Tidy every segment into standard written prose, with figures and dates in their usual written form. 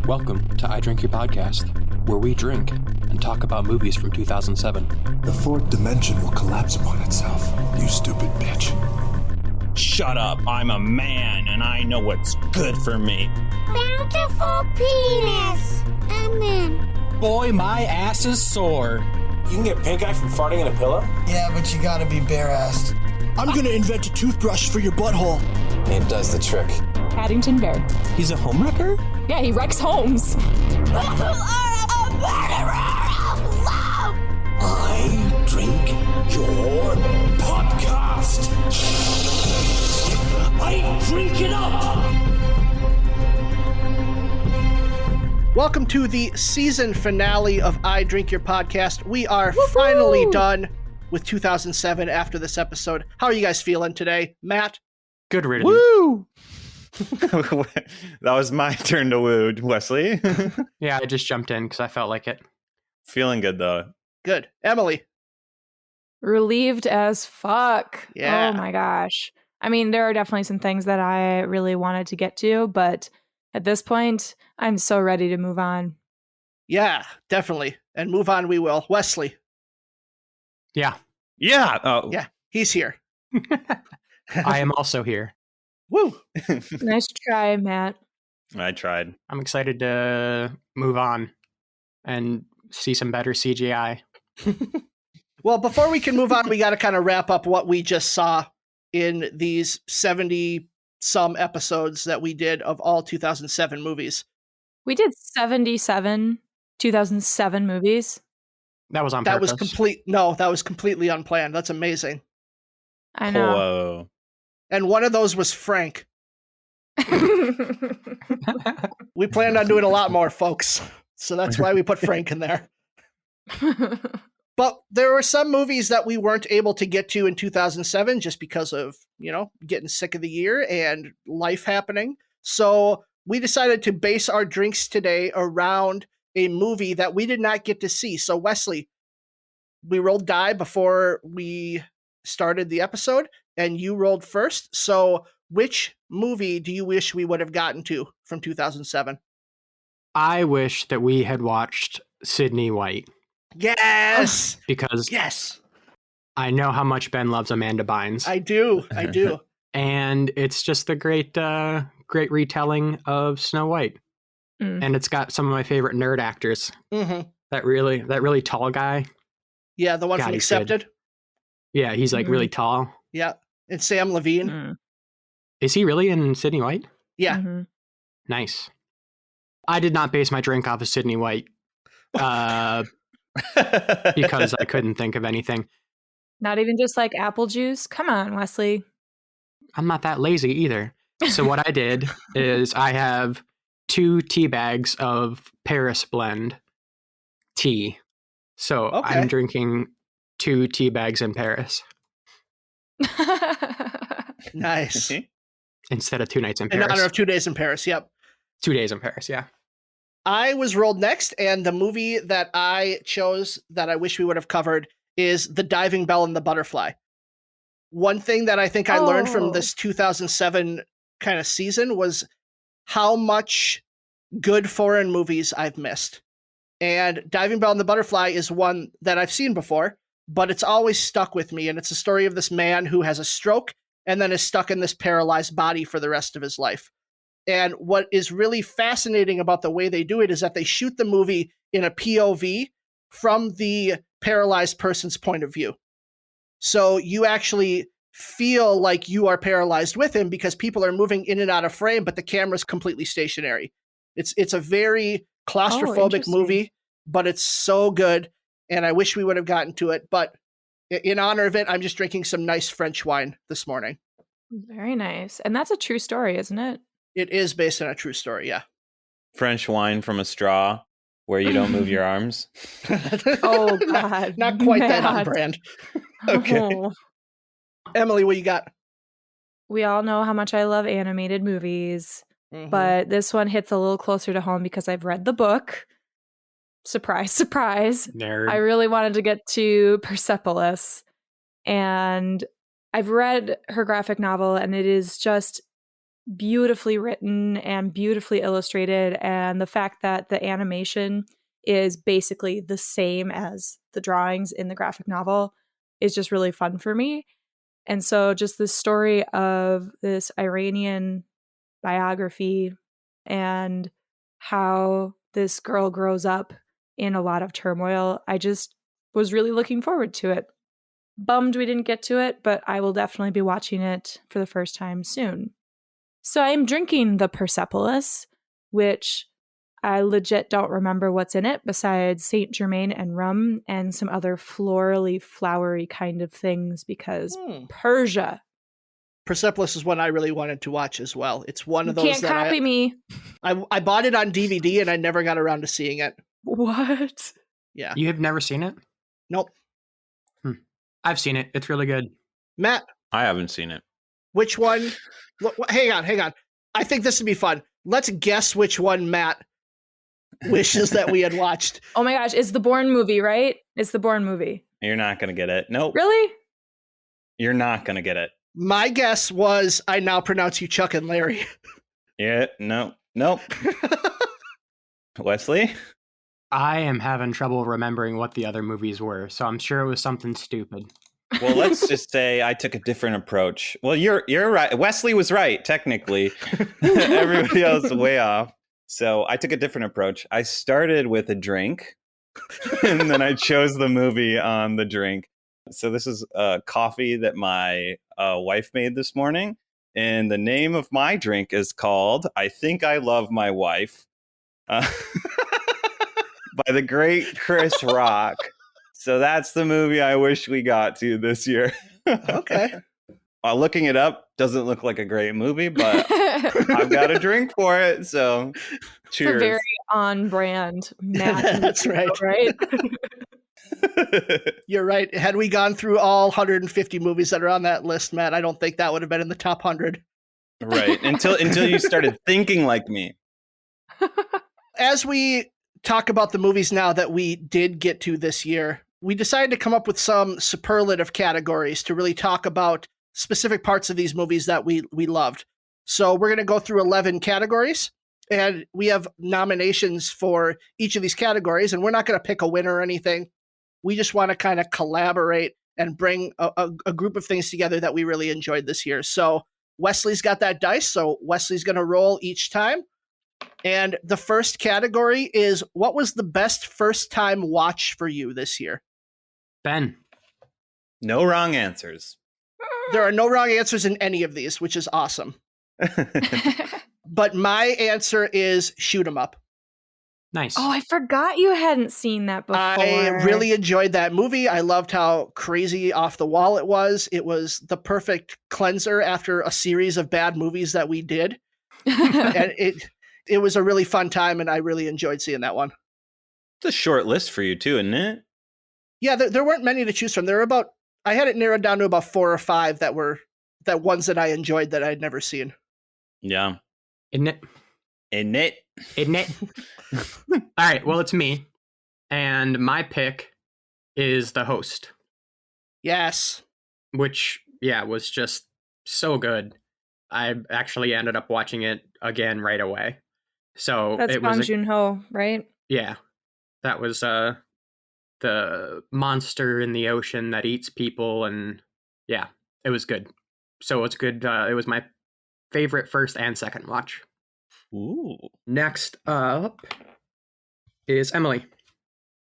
Welcome to I Drink Your Podcast, where we drink and talk about movies from 2007. The fourth dimension will collapse upon itself, you stupid bitch. Shut up, I'm a man and I know what's good for me. Bountiful penis. Amen. Boy, my ass is sore. You can get pink eye from farting in a pillow? Yeah, but you gotta be bare-assed. I'm gonna invent a toothbrush for your butthole. It does the trick. Paddington Bear. He's a homewrecker? Yeah, he wrecks homes. You are a murderer of love. I drink your podcast. I drink it up. Welcome to the season finale of I Drink Your Podcast. We are finally done with 2007 after this episode. How are you guys feeling today? Matt? Good riddance. Woo! That was my turn to woo, Wesley. Yeah, I just jumped in because I felt like it. Feeling good, though. Good. Emily? Relieved as fuck. Yeah. Oh my gosh. I mean, there are definitely some things that I really wanted to get to, but at this point, I'm so ready to move on. Yeah, definitely. And move on we will. Wesley? Yeah, Yeah. Oh. Yeah, he's here. I am also here. Woo! Nice try, Matt. I tried. I'm excited to move on and see some better CGI. Well, before we can move on, we got to kind of wrap up what we just saw in these 70-some episodes that we did of all 2007 movies. We did 77 2007 movies. That was on That purpose. that was completely unplanned. That's amazing. I know. Whoa. And one of those was Frank. We planned on doing a lot more, folks. So that's why we put Frank in there. But there were some movies that we weren't able to get to in 2007 just because of, getting sick of the year and life happening. So we decided to base our drinks today around a movie that we did not get to see. So Wesley, we rolled die before we started the episode and you rolled first. So which movie do you wish we would have gotten to from 2007? I wish that we had watched Sydney White. Yes! Because Yes! I know how much Ben loves Amanda Bynes. I do. And it's just a great retelling of Snow White. Mm. And it's got some of my favorite nerd actors. Mm-hmm. That really tall guy. Yeah, the one God, from he's good. Accepted. Yeah, he's like really tall. Yeah. And Sam Levine. Mm. Is he really in Sydney White? Yeah. Mm-hmm. Nice. I did not base my drink off of Sydney White because I couldn't think of anything. Not even just like apple juice? Come on, Wesley. I'm not that lazy either. So what I did is I have 2 tea bags of Paris blend tea. So Okay. I'm drinking 2 tea bags in Paris Nice. instead of 2 nights in In Paris. honor of 2 days in Paris. Yep. 2 days in Paris, yeah. I was rolled next, and the movie that I chose that I wish we would have covered is The Diving Bell and the Butterfly. One thing that I think I learned from this 2007 kind of season was how much good foreign movies I've missed. And Diving Bell and the Butterfly is one that I've seen before, but it's always stuck with me. And it's a story of this man who has a stroke and then is stuck in this paralyzed body for the rest of his life. And what is really fascinating about the way they do it is that they shoot the movie in a POV from the paralyzed person's point of view. So you actually feel like you are paralyzed with him because people are moving in and out of frame, but the camera's completely stationary. It's a very claustrophobic movie, but it's so good. And I wish we would have gotten to it. But in honor of it, I'm just drinking some nice French wine this morning. Very nice. And that's a true story, isn't it? It is based on a true story, yeah. French wine from a straw where you don't move your arms. Oh, God. Not quite that on Matt. brand. Okay. Oh. Emily, what you got? We all know how much I love animated movies, but this one hits a little closer to home because I've read the book. Surprise, surprise. Nerd. I really wanted to get to Persepolis, and I've read her graphic novel, and it is just beautifully written and beautifully illustrated, and the fact that the animation is basically the same as the drawings in the graphic novel is just really fun for me. And so just the story of this Iranian biography and how this girl grows up in a lot of turmoil, I just was really looking forward to it. Bummed we didn't get to it, but I will definitely be watching it for the first time soon. So I'm drinking the Persepolis, which I legit don't remember what's in it besides Saint Germain and rum and some other florally, flowery kind of things because Persia. Persepolis is one I really wanted to watch as well. It's one of those Can't that copy me. I bought it on DVD and I never got around to seeing it. What? Yeah. You have never seen it? Nope. I've seen it. It's really good. Matt, I haven't seen it. which one? Look, hang on. I think this would be fun. Let's guess which one Matt wishes that we had watched. Oh my gosh, it's the Bourne movie, right? It's the Bourne movie. You're not going to get it. Nope. Really? You're not going to get it. My guess was I now pronounce you Chuck and Larry. Yeah, nope. Wesley? I am having trouble remembering what the other movies were, so I'm sure it was something stupid. Well, let's just say I took a different approach. Well, you're right. Wesley was right, technically. Everybody else is way off. So I took a different approach. I started with a drink, and then I chose the movie on the drink. So this is coffee that my wife made this morning. And the name of my drink is called I Think I Love My Wife by the great Chris Rock. So that's the movie I wish we got to this year. Okay. Looking it up doesn't look like a great movie, but I've got a drink for it. So cheers. It's a very on brand Matt. That's right. Right? You're right. Had we gone through all 150 movies that are on that list, Matt, I don't think that would have been in the top 100. Right. Until you started thinking like me. As we talk about the movies now that we did get to this year, we decided to come up with some superlative categories to really talk about specific parts of these movies that we loved. So we're going to go through 11 categories, and we have nominations for each of these categories, and we're not going to pick a winner or anything. We just want to kind of collaborate and bring a group of things together that we really enjoyed this year. So Wesley's got that dice, so Wesley's going to roll each time. And the first category is, what was the best first-time watch for you this year? Ben. No wrong answers. There are no wrong answers in any of these, which is awesome. But my answer is Shoot 'em Up. Nice. Oh, I forgot you hadn't seen that before. I really enjoyed that movie. I loved how crazy off the wall it was. It was the perfect cleanser after a series of bad movies that we did. And it was a really fun time, and I really enjoyed seeing that one. It's a short list for you too, isn't it? Yeah, there weren't many to choose from. There were I had it narrowed down to about 4 or 5 that ones that I enjoyed that I'd never seen. Yeah. Isn't it? Isn't it? Isn't it? All right, well, it's me. And my pick is The Host. Yes. Which, yeah, was just so good. I actually ended up watching it again right away. So That's it Bong was Joon-ho, right? Yeah. That was the monster in the ocean that eats people, and yeah, it was good. So it's good. It was my favorite first and second watch. Ooh. Next up is Emily.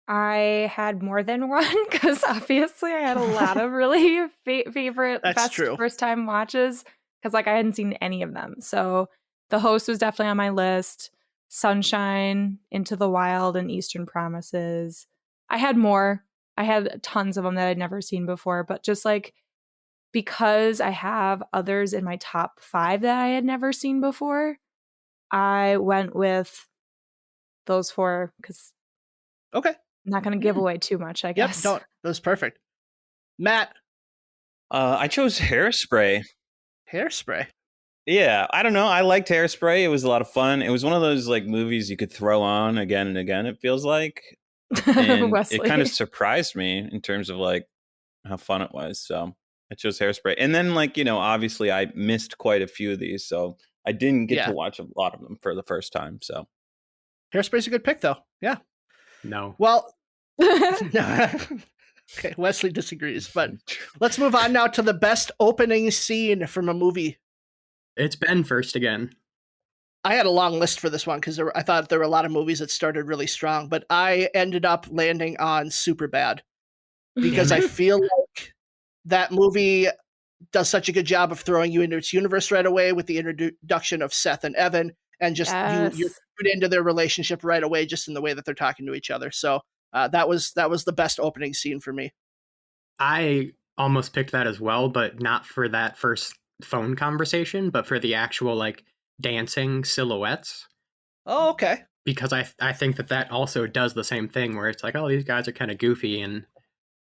I had more than one because obviously I had a lot of really favorite That's best true. first time watches because I hadn't seen any of them. So The Host was definitely on my list. Sunshine, Into the Wild, and Eastern Promises. I had more. I had tons of them that I'd never seen before, but just because I have others in my top 5 that I had never seen before, I went with those 4 because Okay. I'm not going to give away too much, I guess. Yep. Don't. That was perfect. Matt. I chose Hairspray. Hairspray. Yeah, I don't know. I liked Hairspray. It was a lot of fun. It was one of those movies you could throw on again and again, it feels like. And it kind of surprised me in terms of how fun it was. So I chose Hairspray. And then obviously I missed quite a few of these. So I didn't get Yeah. to watch a lot of them for the first time. So Hairspray's a good pick, though. Yeah. No. Well, okay, Wesley disagrees, but let's move on now to the best opening scene from a movie. It's Ben first again. I had a long list for this one because I thought there were a lot of movies that started really strong, but I ended up landing on Superbad because I feel like that movie does such a good job of throwing you into its universe right away with the introduction of Seth and Evan, and just you're put into their relationship right away, just in the way that they're talking to each other. So that was the best opening scene for me. I almost picked that as well, but not for that first phone conversation, but for the actual like dancing silhouettes. Oh, okay. Because I think that also does the same thing where it's like, oh, these guys are kind of goofy, and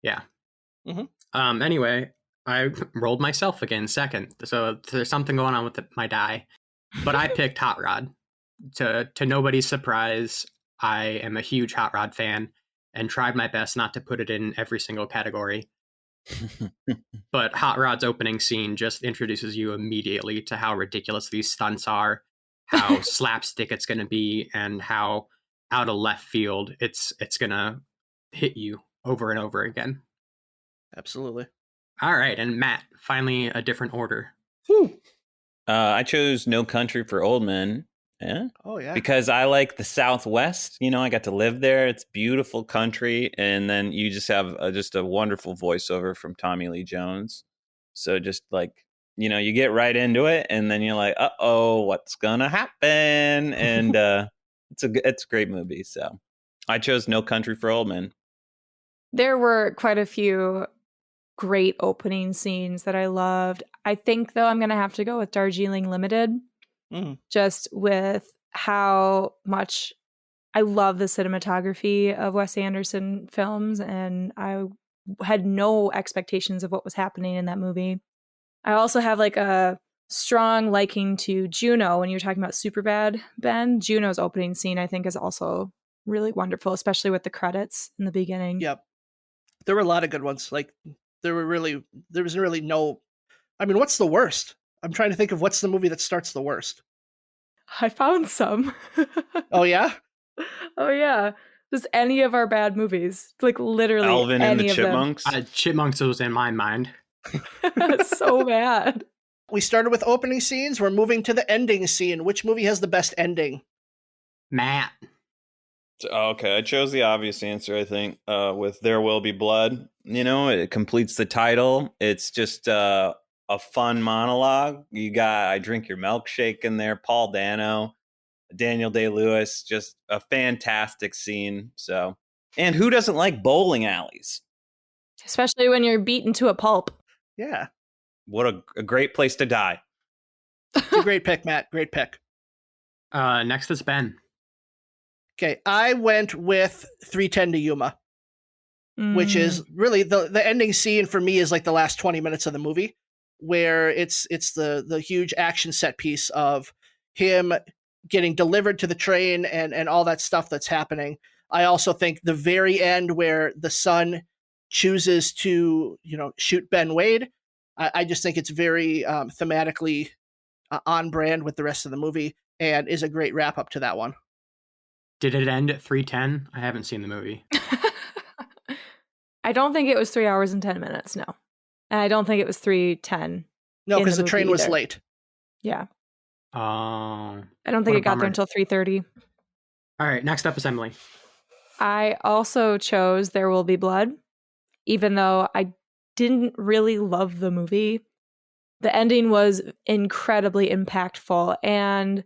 yeah. Mm-hmm. Anyway, I rolled myself again second, so there's something going on with my die. But I picked Hot Rod. To nobody's surprise, I am a huge Hot Rod fan and tried my best not to put it in every single category. But Hot Rod's opening scene just introduces you immediately to how ridiculous these stunts are, how slapstick it's going to be, and how out of left field it's going to hit you over and over again. Absolutely. All right, and Matt, finally a different order. I chose No Country for Old Men. Yeah. Oh, yeah. Because I like the Southwest. You know, I got to live there. It's beautiful country. And then you just have just a wonderful voiceover from Tommy Lee Jones. So just like, you know, you get right into it and then you're like, uh-oh, what's going to happen? And it's a great movie. So I chose No Country for Old Men. There were quite a few great opening scenes that I loved. I think, though, I'm going to have to go with Darjeeling Limited. Just with how much I love the cinematography of Wes Anderson films, and I had no expectations of what was happening in that movie. I also have like a strong liking to Juno. When you were talking about Superbad, Ben, Juno's opening scene I think is also really wonderful, especially with the credits in the beginning. Yep. There were a lot of good ones. Like there was really no, I mean, what's the worst? I'm trying to think of what's the movie that starts the worst. I found some. Oh, yeah? Oh, yeah. Just any of our bad movies. Like, literally Alvin any and the of Chipmunks? Chipmunks was in my mind. That's so bad. We started with opening scenes. We're moving to the ending scene. Which movie has the best ending? Matt. Okay, I chose the obvious answer, I think, with There Will Be Blood. You know, it completes the title. It's just a fun monologue. You got I Drink Your Milkshake in there, Paul Dano, Daniel Day-Lewis, just a fantastic scene. So, and who doesn't like bowling alleys? Especially when you're beaten to a pulp. Yeah. What a great place to die. It's a great pick, Matt. Great pick. Next is Ben. Okay, I went with 3:10 to Yuma, which is really the ending scene for me is like the last 20 minutes of the movie, where it's the huge action set piece of him getting delivered to the train and all that stuff that's happening. I also think the very end where the son chooses to, shoot Ben Wade, I just think it's very thematically on brand with the rest of the movie and is a great wrap up to that one. Did it end at 3:10? I haven't seen the movie. I don't think it was 3 hours and 10 minutes, no. And I don't think it was 3:10. No, because the train was late. Yeah. I don't think it got there until 3:30. All right, next up is Emily. I also chose There Will Be Blood, even though I didn't really love the movie. The ending was incredibly impactful, and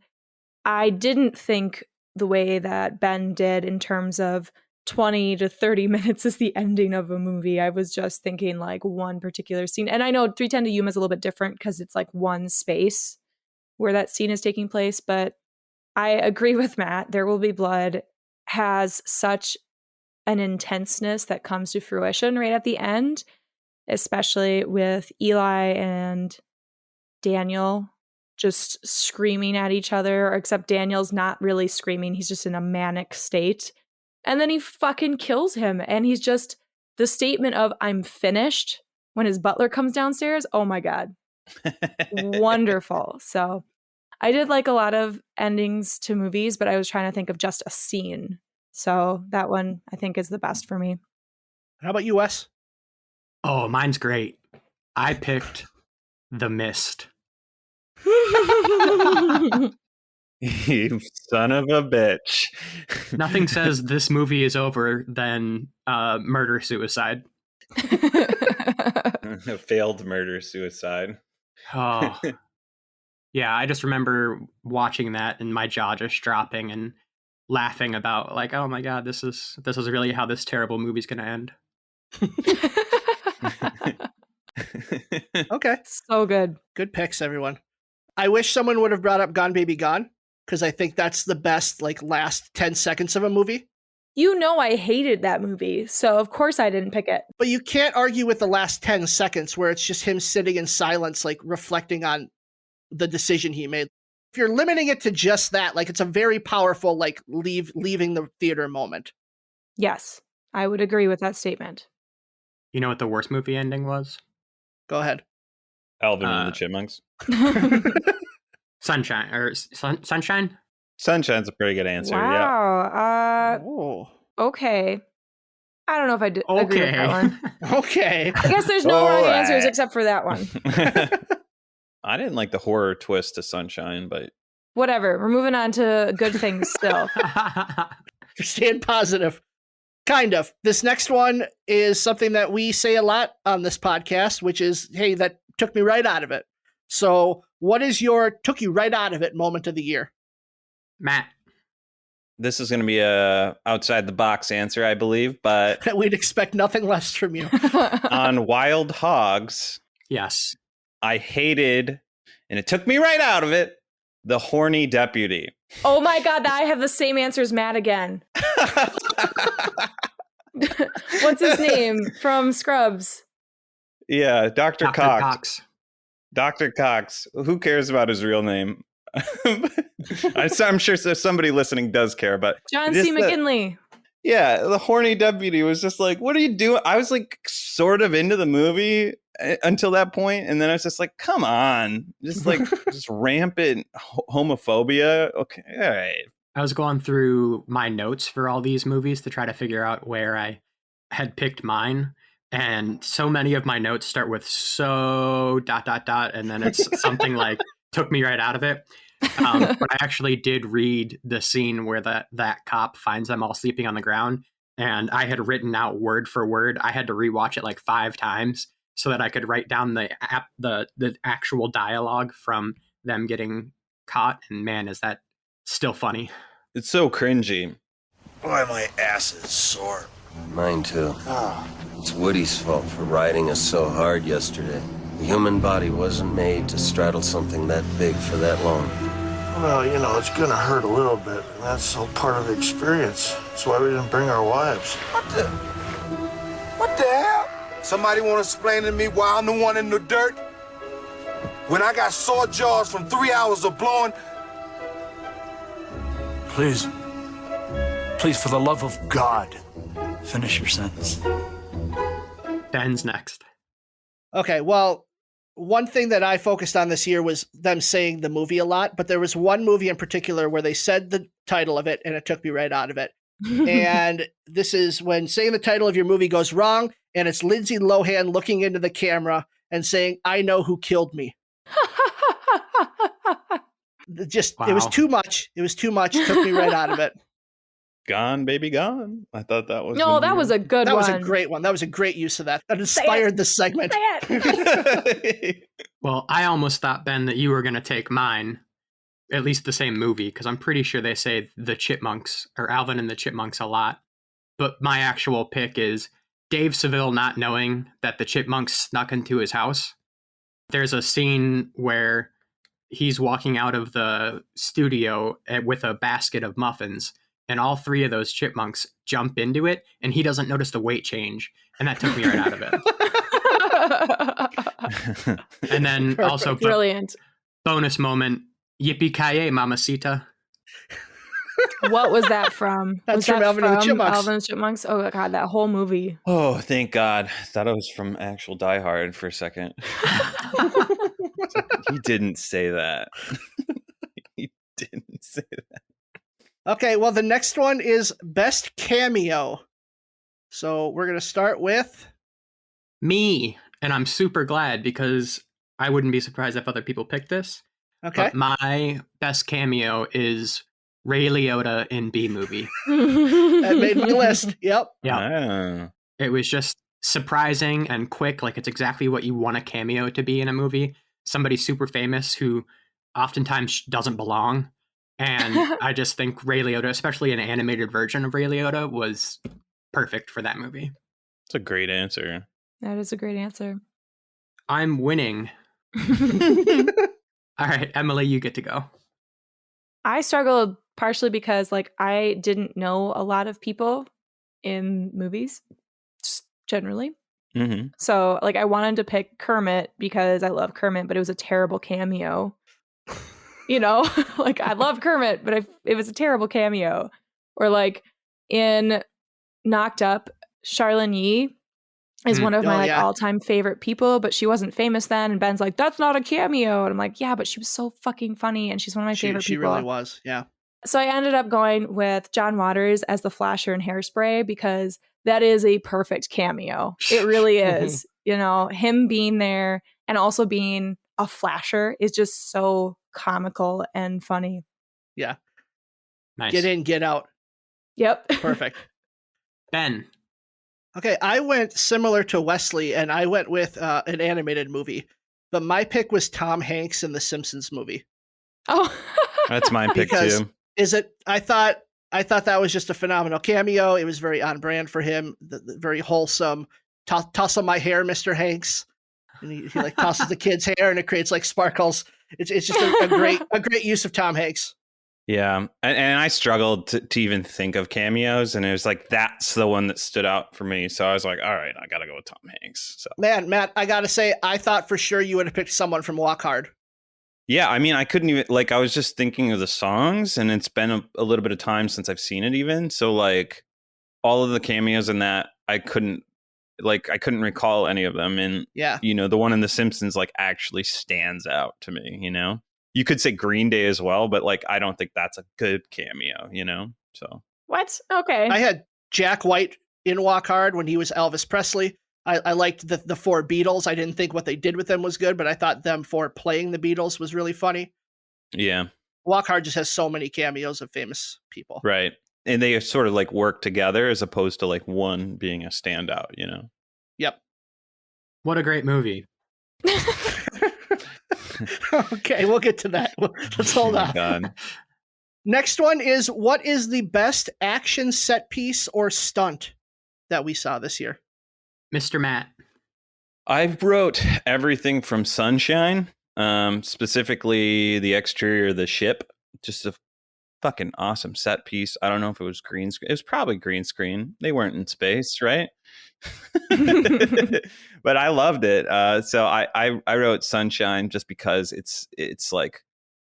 I didn't think the way that Ben did in terms of 20 to 30 minutes is the ending of a movie. I was just thinking like one particular scene. And I know 3:10 to Yuma is a little bit different because it's like one space where that scene is taking place. But I agree with Matt. There Will Be Blood has such an intenseness that comes to fruition right at the end, especially with Eli and Daniel just screaming at each other, except Daniel's not really screaming. He's just in a manic state. And then he fucking kills him. And he's just the statement of I'm finished when his butler comes downstairs. Oh my God. Wonderful. So I did like a lot of endings to movies, but I was trying to think of just a scene. So that one I think is the best for me. How about you, Wes? Oh, mine's great. I picked The Mist. You son of a bitch. Nothing says this movie is over than murder suicide. A failed murder suicide. Oh, yeah. I just remember watching that and my jaw just dropping and laughing about like, oh my god, this is really how this terrible movie's gonna end. Okay. So good. Good picks, everyone. I wish someone would have brought up Gone Baby Gone, because I think that's the best like last 10 seconds of a movie. You know I hated that movie, so of course I didn't pick it. But you can't argue with the last 10 seconds where it's just him sitting in silence, like reflecting on the decision he made. If you're limiting it to just that, like it's a very powerful, like leaving the theater moment. Yes, I would agree with that statement. You know what the worst movie ending was? Go ahead. Alvin and the Chipmunks. Sunshine or Sunshine? Sunshine's a pretty good answer. Yeah. Wow. Oh. Okay. I don't know if I agree with that one. Okay. I guess there's no All wrong right. answers except for that one. I didn't like the horror twist to Sunshine, but Whatever. We're moving on to good things still. You're staying positive. Kind of. This next one is something that we say a lot on this podcast, which is, hey, that took me right out of it. So what is your took you right out of it moment of the year? Matt. this is going to be a outside the box answer, I believe. But We'd expect nothing less from you. on Wild Hogs, Yes. I hated, and it took me right out of it, the horny deputy. Oh my God, I have the same answer as Matt again. What's his name from Scrubs? Yeah, Dr. Dr. Cox. Cox. Dr. Cox. Who cares about his real name? I'm sure somebody listening does care, but John just C. McGinley. Yeah, the horny deputy was just like, what are you doing? I was like sort of into the movie until that point, and then I was just like, come on. Just like just rampant homophobia. Okay, all right. I was going through my notes for all these movies to try to figure out where I had picked mine. And so many of my notes start with so ... and then it's something like took me right out of it. But I actually did read the scene where that cop finds them all sleeping on the ground, and I had written out word for word. I had to rewatch it like 5 times so that I could write down the actual dialogue from them getting caught. And man, is that still funny. It's so cringy. Boy, my ass is sore. Mine too. It's Woody's fault for riding us so hard yesterday. The human body wasn't made to straddle something that big for that long. Well, you know, it's gonna hurt a little bit, and that's all part of the experience. That's why we didn't bring our wives. What the hell? Somebody want to explain to me why I'm the one in the dirt? When I got sore jaws from 3 hours of blowing. Please, for the love of God, finish your sentence. Ben's next. Okay, well, one thing that I focused on this year was them saying the movie a lot, but there was one movie in particular where they said the title of it and it took me right out of it. And this is when saying the title of your movie goes wrong, and it's Lindsay Lohan looking into the camera and saying, "I know who killed me." Wow. It was too much. It was too much. It took me right out of it. Gone, baby, gone. I thought that was. No, that was a good That one. was a great one. That was a great use of that. That inspired the segment. Well, I almost thought, Ben, that you were going to take mine, at least the same movie, because I'm pretty sure they say the Chipmunks or Alvin and the Chipmunks a lot. But my actual pick is Dave Seville not knowing that the Chipmunks snuck into his house. There's a scene where he's walking out of the studio with a basket of muffins, and all 3 of those chipmunks jump into it, and he doesn't notice the weight change, and that took me right out of it. And then also Brilliant. Bonus moment, yippee-ki-yay, mamacita. What was that from? That's was from that Alvin and the from Chipmunks. Alvin and the Chipmunks? Oh God, that whole movie. Oh, thank God. I thought it was from actual Die Hard for a second. He didn't say that. didn't say that. Okay, well, the next one is best cameo. So we're going to start with Me. And I'm super glad because I wouldn't be surprised if other people picked this. Okay. But my best cameo is Ray Liotta in B Movie. That made my list. Yep. Yeah. It was just surprising and quick. Like, it's exactly what you want a cameo to be in a movie. Somebody super famous who oftentimes doesn't belong. And I just think Ray Liotta, especially an animated version of Ray Liotta, was perfect for that movie. It's a great answer. That is a great answer. I'm winning. All right, Emily, you get to go. I struggled partially because like I didn't know a lot of people in movies, just generally. Mm-hmm. So like I wanted to pick Kermit because I love Kermit, but it was a terrible cameo. You know, like I love Kermit, but it was a terrible cameo. Or like in Knocked Up, Charlene Yi is one of my all-time favorite people, but she wasn't famous then. And Ben's like, that's not a cameo. And I'm like, yeah, but she was so fucking funny. And she's one of my favorite people. She really was. Yeah. So I ended up going with John Waters as the Flasher in Hairspray because that is a perfect cameo. It really is. You know, him being there and also being a Flasher is just so comical and funny. Yeah. Nice. Get in, get out. Yep. Perfect. Ben. Okay, I went similar to Wesley, and I went with an animated movie. But my pick was Tom Hanks in the Simpsons movie. Oh, that's my pick too. I thought that was just a phenomenal cameo. It was very on brand for him, the very wholesome. Toss on my hair, Mr. Hanks, and he like tosses the kid's hair, and it creates like sparkles. It's just a great use of Tom Hanks. Yeah, and I struggled to even think of cameos, and it was like that's the one that stood out for me. So I was like, all right, I gotta go with Tom Hanks. So man, Matt, I gotta say, I thought for sure you would have picked someone from Walk Hard. Yeah, I mean, I couldn't even I was just thinking of the songs, and it's been a little bit of time since I've seen it even. So like all of the cameos in that, I couldn't recall any of them. And yeah, you know, the one in The Simpsons like actually stands out to me, you know. You could say Green Day as well, but like I don't think that's a good cameo, you know? So what? Okay. I had Jack White in Walk Hard when he was Elvis Presley. I liked the four Beatles. I didn't think what they did with them was good, but I thought them for playing the Beatles was really funny. Yeah. Walk Hard just has so many cameos of famous people. Right. And they sort of like work together as opposed to like one being a standout, you know? Yep. What a great movie. Okay, we'll get to that. Let's hold on. God. Next one is, what is the best action set piece or stunt that we saw this year? Mr. Matt. I wrote everything from Sunshine, specifically the exterior of the ship. Just a fucking awesome set piece. I don't know if it was green screen. It was probably green screen. They weren't in space, right? But I loved it. So I wrote Sunshine just because it's like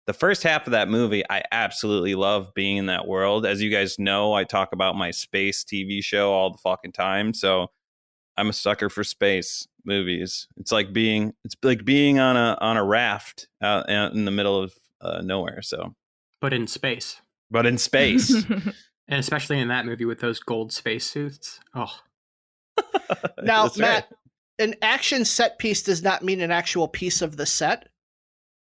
the first half of that movie. I absolutely love being in that world. As you guys know, I talk about my space TV show all the fucking time. So I'm a sucker for space movies. It's like being on a raft out in the middle of nowhere. So, but in space. Mm-hmm. And especially in that movie with those gold spacesuits. Oh. Now, That's Matt, right. An action set piece does not mean an actual piece of the set.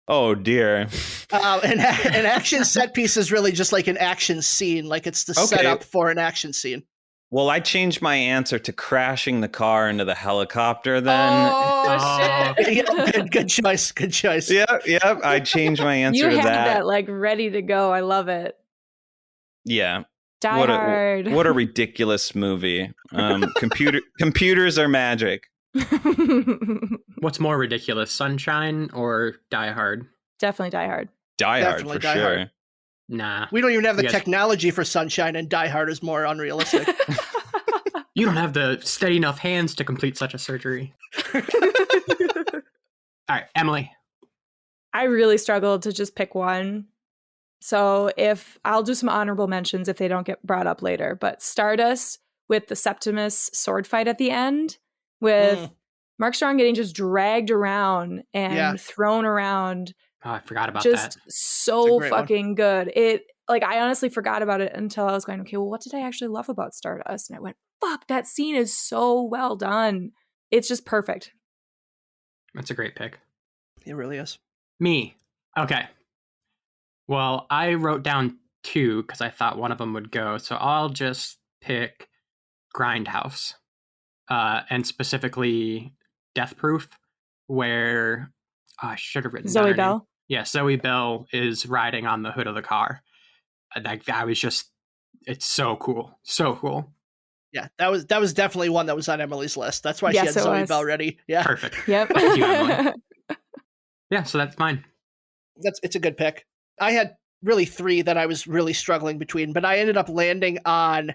Oh dear. An action set piece is really just like an action scene, like it's the setup for an action scene. Well, I changed my answer to crashing the car into the helicopter then. Oh, shit. Yeah, good choice. Good choice. Yep. I changed my answer to you had that. that like ready to go. I love it. Yeah. Die Hard. What a ridiculous movie. Computers are magic. What's more ridiculous, Sunshine or Die Hard? Definitely Die Hard. Die Hard for Die sure. Hard. Nah. We don't even have the technology for Sunshine, and Die Hard is more unrealistic. You don't have the steady enough hands to complete such a surgery. All right, Emily. I really struggled to just pick one. So if I'll do some honorable mentions if they don't get brought up later, but Stardust with the Septimus sword fight at the end with Mark Strong getting just dragged around and thrown around Oh, I forgot about Just that. so great one. fucking good. It like I honestly forgot about it until I was going, okay, well, what did I actually love about Stardust? And I went, fuck, that scene is so well done. It's just perfect. That's a great pick. It really is. Me. Okay. Well, I wrote down 2 because I thought one of them would go. So I'll just pick Grindhouse, and specifically Death Proof, where I should have written down Zoe her name. Bell. Yeah, Zoe Bell is riding on the hood of the car. Like I was just, it's so cool, so cool. Yeah, that was definitely one that was on Emily's list. That's why Yes, she had it Zoe was. Bell ready. Yeah, Perfect. Yep. Thank you, Emily. Yeah, so that's mine. it's a good pick. I had really 3 that I was really struggling between, but I ended up landing on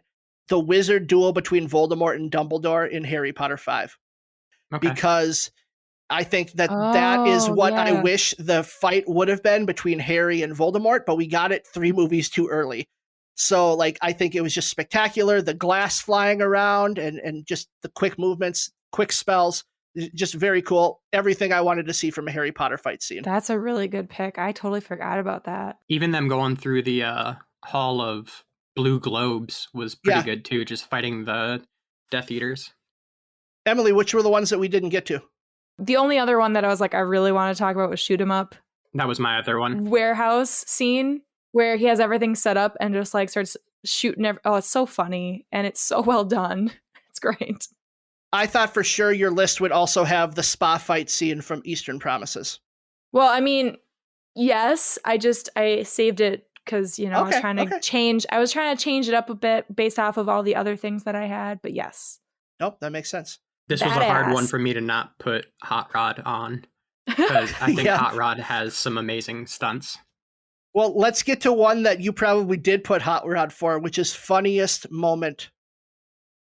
the wizard duel between Voldemort and Dumbledore in Harry Potter 5. Okay. Because I think that that is what I wish the fight would have been between Harry and Voldemort, but we got it 3 movies too early. So, like, I think it was just spectacular. The glass flying around and just the quick movements, quick spells, just very cool. Everything I wanted to see from a Harry Potter fight scene. That's a really good pick. I totally forgot about that. Even them going through the Hall of Blue Globes was pretty good too, just fighting the Death Eaters. Emily, which were the ones that we didn't get to? The only other one that I was like, I really want to talk about was Shoot 'em Up. That was my other one. Warehouse scene where he has everything set up and just like starts shooting. Oh, it's so funny and it's so well done. It's great. I thought for sure your list would also have the spa fight scene from Eastern Promises. Well, I mean, yes, I saved it because, I was trying to change it up a bit based off of all the other things that I had, but yes. Nope, that makes sense. This was a hard one for me to not put Hot Rod on, because I think Hot Rod has some amazing stunts. Well, let's get to one that you probably did put Hot Rod for, which is funniest moment.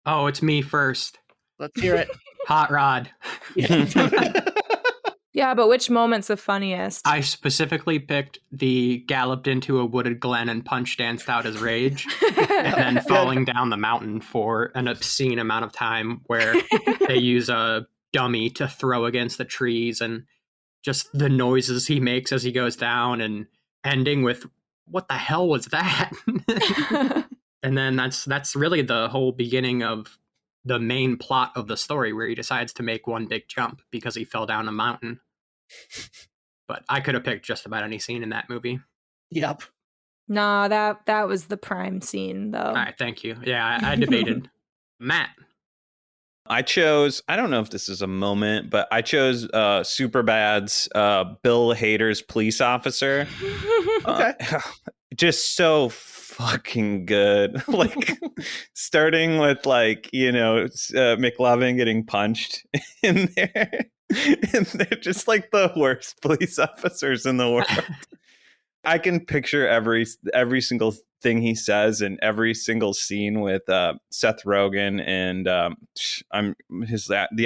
Oh, it's me first. Let's hear it. Hot Rod. Yeah, but which moment's the funniest? I specifically picked the galloped into a wooded glen and punch danced out his rage, and then falling down the mountain for an obscene amount of time, where they use a dummy to throw against the trees, and just the noises he makes as he goes down, and ending with, what the hell was that? And then that's really the whole beginning of the main plot of the story, where he decides to make one big jump because he fell down a mountain. But I could have picked just about any scene in that movie. Yep. No, that was the prime scene, though. All right, thank you. Yeah, I debated. Matt. I chose, I don't know if this is a moment, but I chose Superbad's Bill Hader's police officer. Okay. Just so fucking good. Like, starting with, McLovin getting punched in there. And they're just like the worst police officers in the world. I can picture every single thing he says in every single scene with Seth Rogen and the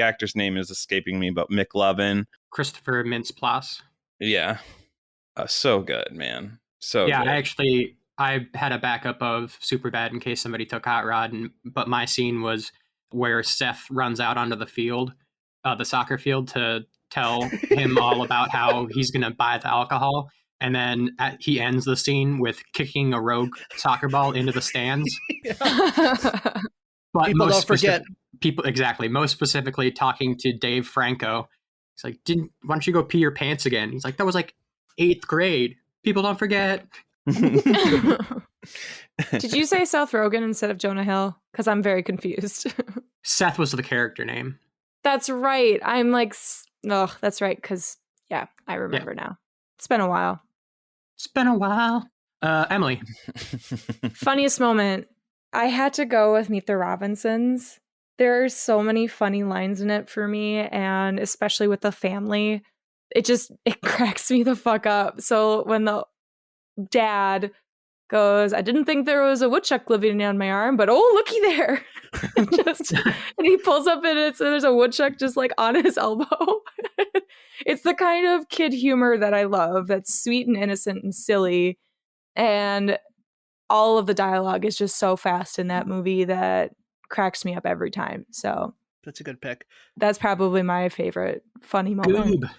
actor's name is escaping me, but McLovin. Christopher Mintz-Plasse. Yeah. So good, man. So yeah, good. I had a backup of Superbad in case somebody took Hot Rod, but my scene was where Seth runs out onto the field, the soccer field, to tell him all about how he's going to buy the alcohol. And then he ends the scene with kicking a rogue soccer ball into the stands. But people don't forget. Most specifically talking to Dave Franco. He's like, why don't you go pee your pants again? He's like, that was like 8th grade. People don't forget. Did you say Seth Rogen instead of Jonah Hill? Because I'm very confused. Seth was the character name. That's right. I'm like, oh, that's right. Because, yeah, I remember now. It's been a while. Emily. Funniest moment. I had to go with Meet the Robinsons. There are so many funny lines in it for me, and especially with the family. It cracks me the fuck up. So when the dad goes, I didn't think there was a woodchuck living on my arm, but oh, looky there. And he pulls up and there's a woodchuck just like on his elbow. It's the kind of kid humor that I love, that's sweet and innocent and silly. And all of the dialogue is just so fast in that movie that cracks me up every time. So that's a good pick. That's probably my favorite funny moment. Goob.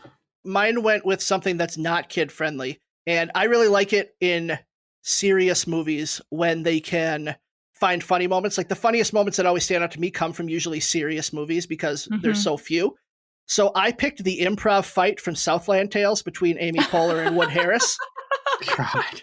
Mine went with something that's not kid friendly, and I really like it in serious movies when they can find funny moments. Like the funniest moments that always stand out to me come from usually serious movies because there's so few. So I picked the improv fight from Southland Tales between Amy Poehler and Wood Harris. God.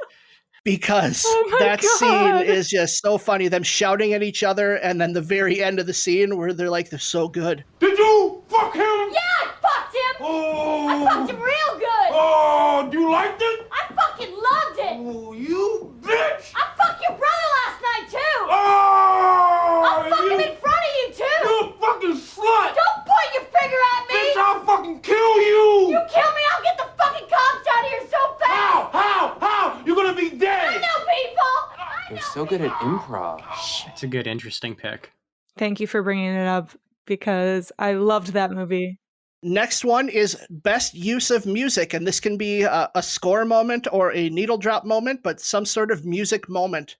Because that scene is just so funny. Them shouting at each other, and then the very end of the scene where they're like, they're so good. Did you fuck him? Yeah, I fucked him! Oh. I fucked him real good! Oh, you liked it? I fucking loved it! Oh, you bitch! I fucked your brother last night, too! Oh! I'll fuck him in front of you, too! You fucking slut! Don't point your finger at me! Bitch, I'll fucking kill you! You kill me, I'll get the fucking cops out here so fast! How? You're gonna be dead! I know people! You're so good at improv. It's a good, interesting pick. Thank you for bringing it up because I loved that movie. Next one is best use of music, and this can be a score moment or a needle drop moment, but some sort of music moment.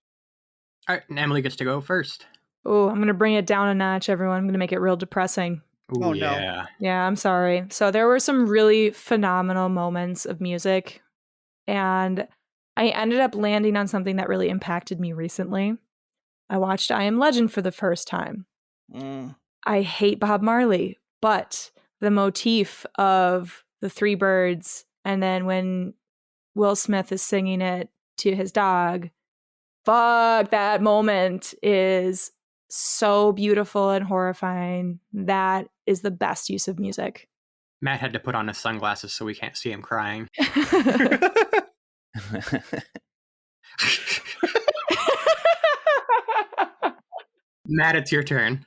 All right, and Emily gets to go first. Oh, I'm going to bring it down a notch, everyone. I'm going to make it real depressing. Ooh, Oh, no. yeah. Yeah, I'm sorry. So there were some really phenomenal moments of music, and I ended up landing on something that really impacted me recently. I watched I Am Legend for the first time. I hate Bob Marley, but the motif of the three birds, and then when Will Smith is singing it to his dog, fuck, that moment is so beautiful and horrifying. That is the best use of music. Matt had to put on his sunglasses so we can't see him crying. Matt, it's your turn.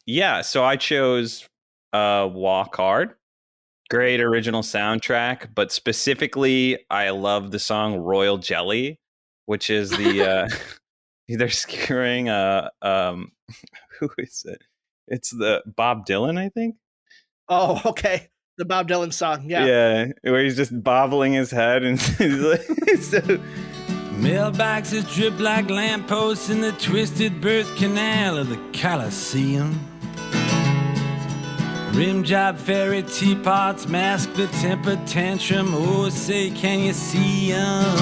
Yeah, so I chose Walk Hard. Great original soundtrack, but specifically, I love the song Royal Jelly, which is the they're skewering who is it? It's the Bob Dylan, I think. Oh, okay. The Bob Dylan song, yeah. Yeah, where he's just bobbling his head and he's like, so, Mailboxes drip like lampposts in the twisted birth canal of the Colosseum. Rim job fairy teapots mask the temper tantrum. Oh, say, can you see 'em?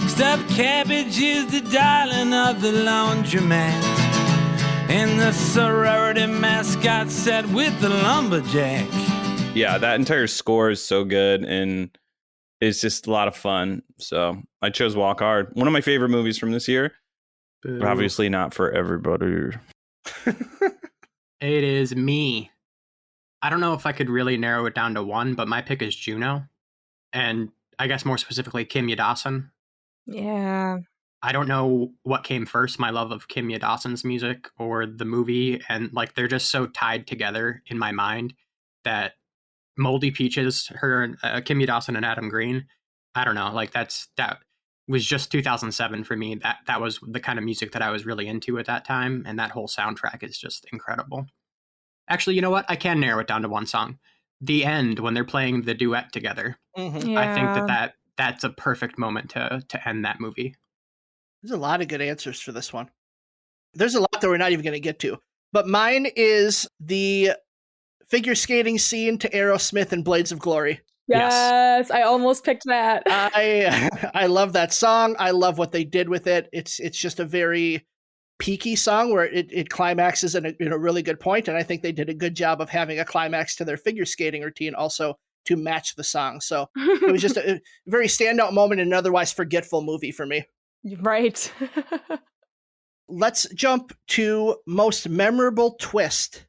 Stuffed cabbage is the darling of the laundromat, and the sorority mascot sat with the lumberjack. yeah, that entire score is so good and it's just a lot of fun. So I chose Walk Hard. One of my favorite movies from this year. Boo. But obviously not for everybody. It is me. I don't know if I could really narrow it down to one, but my pick is Juno. And I guess more specifically, Kimya Dawson. Yeah. I don't know what came first, my love of Kimya Dawson's music or the movie. And like, they're just so tied together in my mind that Moldy Peaches, her, Kimya Dawson and Adam Green, I don't know, like that was just 2007 for me. That was the kind of music that I was really into at that time. And that whole soundtrack is just incredible. Actually, you know what? I can narrow it down to one song. The end, when they're playing the duet together. Mm-hmm. Yeah. I think that's a perfect moment to end that movie. There's a lot of good answers for this one. There's a lot that we're not even going to get to. But mine is the figure skating scene to Aerosmith and Blades of Glory. Yes, I almost picked that. I love that song. I love what they did with it. It's just a very peaky song where it climaxes in a really good point, and I think they did a good job of having a climax to their figure skating routine also to match the song. So it was just a very standout moment in an otherwise forgetful movie for me. Right. Let's jump to most memorable twist.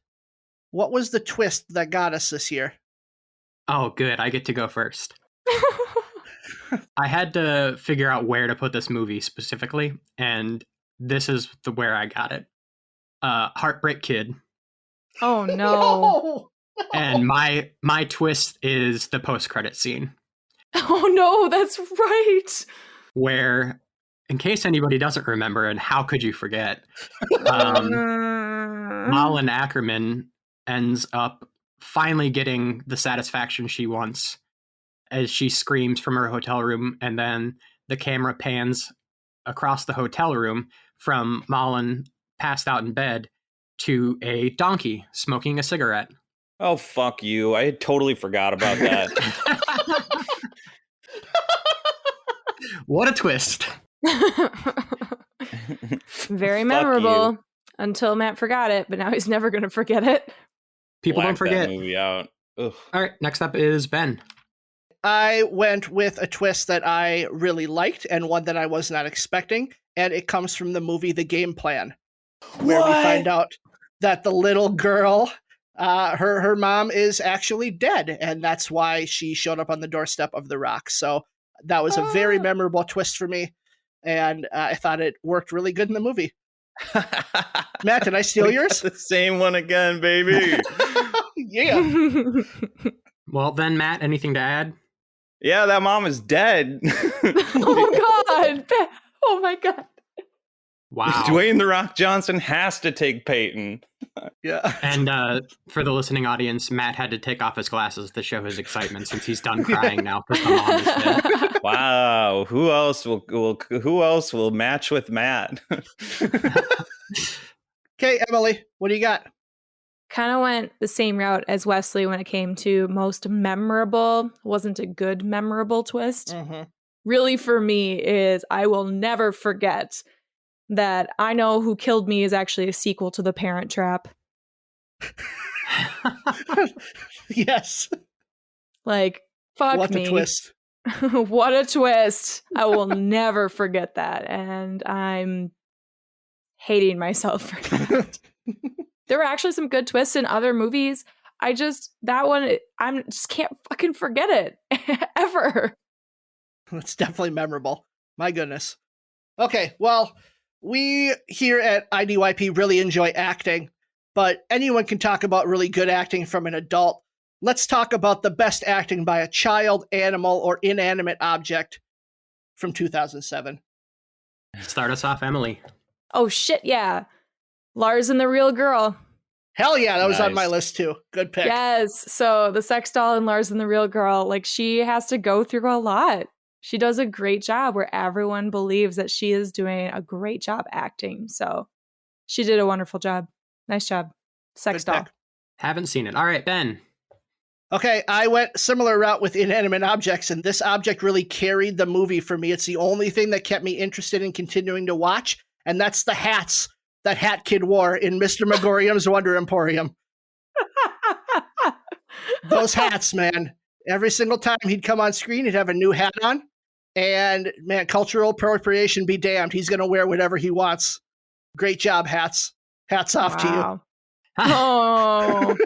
What was the twist that got us this year? Oh, good. I get to go first. I had to figure out where to put this movie specifically, and this is where I got it. Heartbreak Kid. Oh no. And my twist is the post-credit scene. Oh no, that's right. Where, in case anybody doesn't remember, and how could you forget, Malin Ackerman ends up finally getting the satisfaction she wants as she screams from her hotel room, and then the camera pans across the hotel room from Malin passed out in bed to a donkey smoking a cigarette. Oh, fuck you. I totally forgot about that. What a twist. Very Fuck memorable you. until Matt forgot it, but now he's never going to forget it. People don't Blacked that forget. movie out. Ugh. All right, next up is Ben. I went with a twist that I really liked and one that I was not expecting, and it comes from the movie The Game Plan, where we find out that the little girl, her mom is actually dead, and that's why she showed up on the doorstep of the Rock. So that was a very memorable twist for me, and I thought it worked really good in the movie. Matt, did I steal yours? The same one again, baby. Yeah. Well, then, Matt, anything to add? Yeah, that mom is dead. Oh, God. Oh, my God. Wow. Dwayne The Rock Johnson has to take Peyton. Yeah. And for the listening audience, Matt had to take off his glasses to show his excitement since he's done crying now because the mom is dead. Wow. Who else will match with Matt? Okay, Emily, what do you got? Kind of went the same route as Wesley when it came to most memorable. Wasn't a good memorable twist. Mm-hmm. Really, for me, is I will never forget that I Know Who Killed Me is actually a sequel to The Parent Trap. Yes. Like, fuck what me. a twist. What a twist. I will never forget that. And I'm hating myself for that. There were actually some good twists in other movies. That one, I just can't fucking forget it ever. It's definitely memorable. My goodness. Okay, well, we here at IDYP really enjoy acting, but anyone can talk about really good acting from an adult. Let's talk about the best acting by a child, animal, or inanimate object from 2007. Start us off, Emily. Oh, shit, yeah. Lars and the Real Girl. Hell yeah, that was on Nice. my list too. Good pick. Yes, so the sex doll and Lars and the Real Girl, like, she has to go through a lot. She does a great job where everyone believes that she is doing a great job acting. So she did a wonderful job. Nice job. Sex Good doll. pick. Haven't seen it. All right, Ben. Okay, I went similar route with inanimate objects, and this object really carried the movie for me. It's the only thing that kept me interested in continuing to watch, and that's the hats that Hat Kid wore in Mr. Megorium's Wonder Emporium. Those hats, man. Every single time he'd come on screen, he'd have a new hat on. And, man, cultural appropriation be damned. He's going to wear whatever he wants. Great job, hats. Hats off to you. Oh.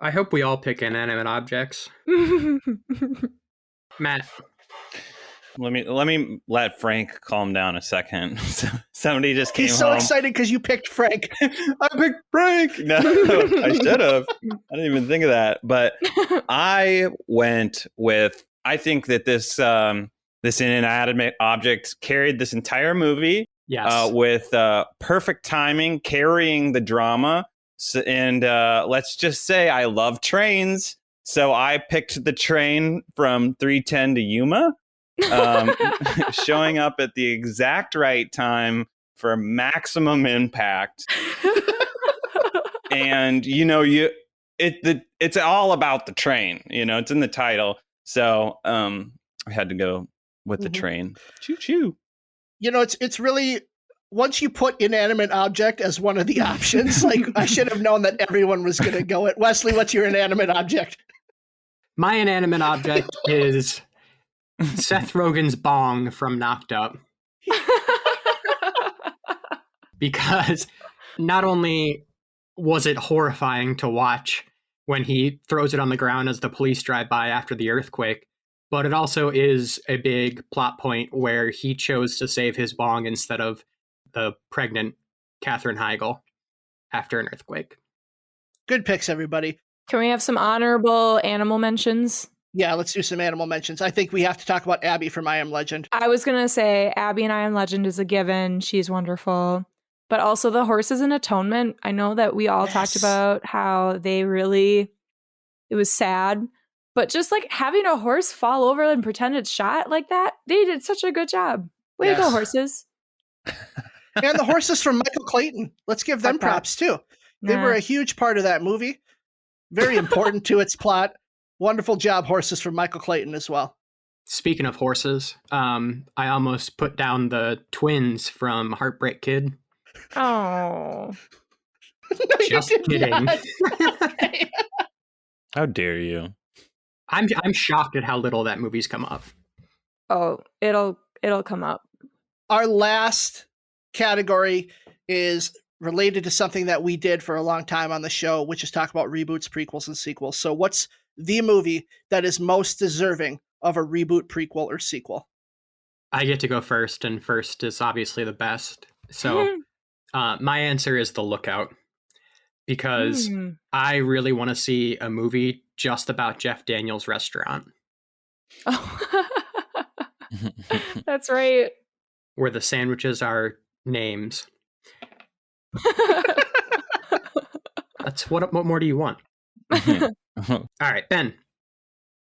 I hope we all pick inanimate objects. Matt. Let me let Frank calm down a second. Somebody just came He's so home. excited because you picked Frank. I picked Frank. No, I should have. I didn't even think of that. But I went with. I think that this inanimate object carried this entire movie. Yes. With perfect timing, carrying the drama. So, and let's just say I love trains, so I picked the train from 310 to Yuma. Showing up at the exact right time for maximum impact. And it's all about the train, it's in the title. So I had to go with the train. Choo choo. It's really, once you put inanimate object as one of the options, like, I should have known that everyone was going to go it. Wesley, what's your inanimate object? My inanimate object is Seth Rogen's bong from Knocked Up. Because not only was it horrifying to watch when he throws it on the ground as the police drive by after the earthquake, but it also is a big plot point where he chose to save his bong instead of the pregnant Katherine Heigl after an earthquake. Good picks, everybody. Can we have some honorable animal mentions? Yeah, let's do some animal mentions. I think we have to talk about Abby from I Am Legend. I was going to say Abby in I Am Legend is a given. She's wonderful. But also the horses in Atonement. I know that we all talked about how it was sad. But just like having a horse fall over and pretend it's shot like that, they did such a good job. Way to go, horses. And the horses from Michael Clayton. Let's give them props too. They were a huge part of that movie. very important to its plot. Wonderful job, Horses, from Michael Clayton as well. Speaking of horses, I almost put down the twins from Heartbreak Kid. Oh. No, Just kidding. Okay. How dare you? I'm shocked at how little that movie's come up. Oh, it'll come up. Our last category is related to something that we did for a long time on the show, which is talk about reboots, prequels, and sequels. So what's the movie that is most deserving of a reboot, prequel, or sequel? I get to go first, and first is obviously the best. So my answer is The Lookout, because I really want to see a movie just about Jeff Daniels' restaurant. Oh. That's right. Where the sandwiches are names. That's what more do you want? All right, Ben.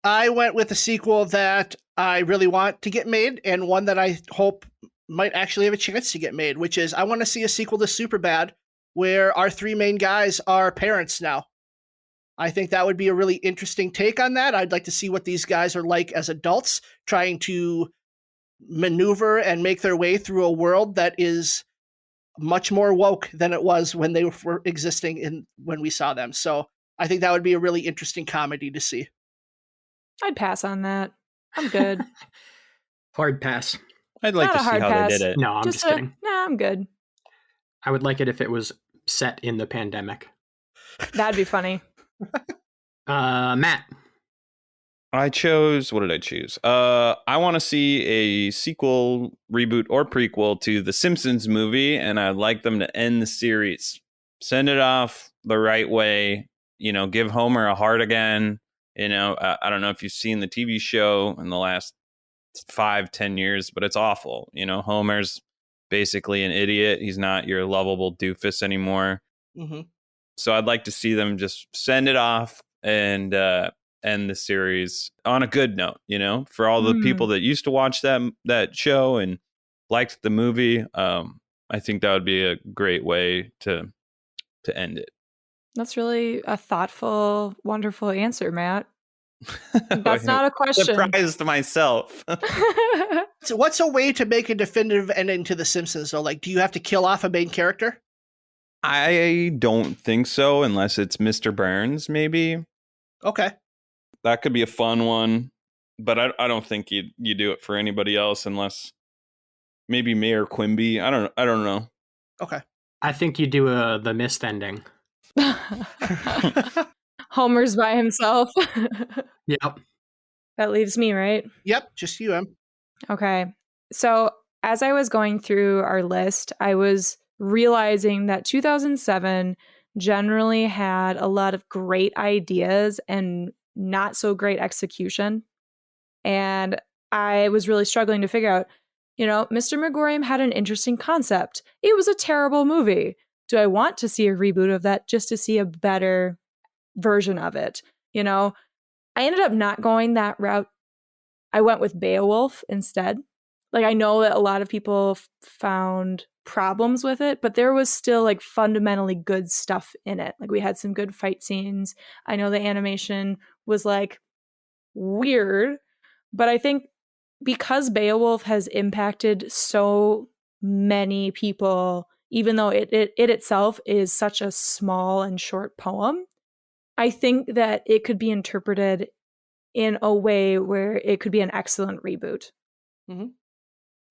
I went with a sequel that I really want to get made, and one that I hope might actually have a chance to get made, which is I want to see a sequel to Superbad where our three main guys are parents now. I think that would be a really interesting take on that. I'd like to see what these guys are like as adults, trying to maneuver and make their way through a world that is much more woke than it was when they were existing when we saw them. So I think that would be a really interesting comedy to see. I'd pass on that. I'm good. Hard pass. I'd like Not to a see hard how pass. they did it. No, I'm just kidding. Nah, I'm good. I would like it if it was set in the pandemic. That'd be funny. Matt. I chose, what did I choose? I want to see a sequel, reboot, or prequel to the Simpsons movie, and I'd like them to end the series. Send it off the right way. You know, give Homer a heart again. You know, I don't know if you've seen the TV show in the last 5-10 years, but it's awful. You know, Homer's basically an idiot. He's not your lovable doofus anymore. Mm-hmm. So I'd like to see them just send it off and end the series on a good note, you know, for all the people that used to watch that show and liked the movie. I think that would be a great way to end it. That's really a thoughtful, wonderful answer, Matt. That's not a question. Surprised myself. So what's a way to make a definitive ending to The Simpsons, though? Like, do you have to kill off a main character? I don't think so, unless it's Mr. Burns, maybe. Okay. That could be a fun one, but I don't think you do it for anybody else unless maybe Mayor Quimby. I don't know. Okay. I think you do the mist ending. Homer's by himself. Yep. That leaves me, right? Yep, just you, Em. Okay. So as I was going through our list, I was realizing that 2007 generally had a lot of great ideas and not so great execution. And I was really struggling to figure out, you know, Mr. Megorium had an interesting concept. It was a terrible movie. Do I want to see a reboot of that just to see a better version of it? You know, I ended up not going that route. I went with Beowulf instead. Like, I know that a lot of people found problems with it, but there was still like fundamentally good stuff in it. Like, we had some good fight scenes. I know the animation was like weird, but I think because Beowulf has impacted so many people, even though it itself is such a small and short poem, I think that it could be interpreted in a way where it could be an excellent reboot. Mm-hmm.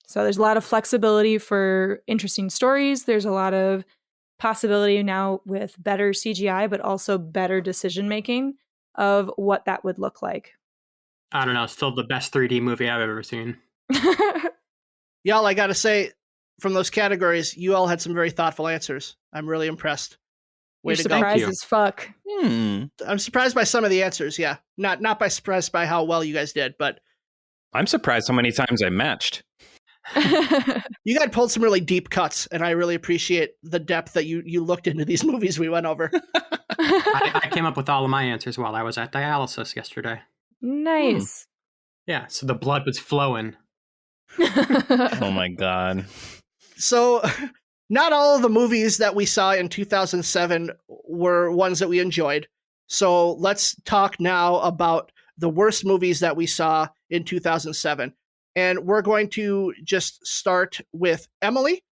So there's a lot of flexibility for interesting stories. There's a lot of possibility now with better CGI, but also better decision making of what that would look like. I don't know. Still the best 3D movie I've ever seen. Y'all, I gotta say, from those categories, you all had some very thoughtful answers. I'm really impressed. Way You're to go. surprised as fuck. I'm surprised by some of the answers, yeah. Not by surprised by how well you guys did, but I'm surprised how many times I matched. you guys pulled some really deep cuts, and I really appreciate the depth that you looked into these movies we went over. I came up with all of my answers while I was at dialysis yesterday. Nice. Yeah, so the blood was flowing. Oh my God. So, not all of the movies that we saw in 2007 were ones that we enjoyed. So let's talk now about the worst movies that we saw in 2007. And we're going to just start with Emily.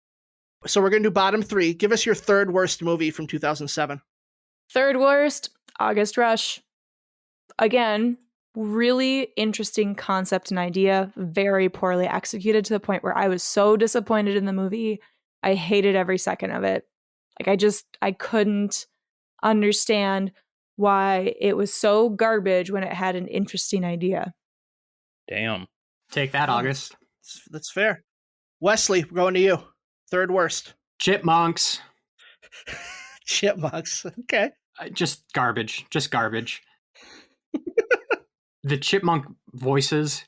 So we're going to do bottom three. Give us your third worst movie from 2007. Third worst, August Rush. Again, really interesting concept and idea, very poorly executed to the point where I was so disappointed in the movie. I hated every second of it. Like I couldn't understand why it was so garbage when it had an interesting idea. Damn. Take that, August. That's fair. Wesley, we're going to you. Third worst. Chipmunks. Chipmunks. Okay. Just garbage. Just garbage. The chipmunk voices,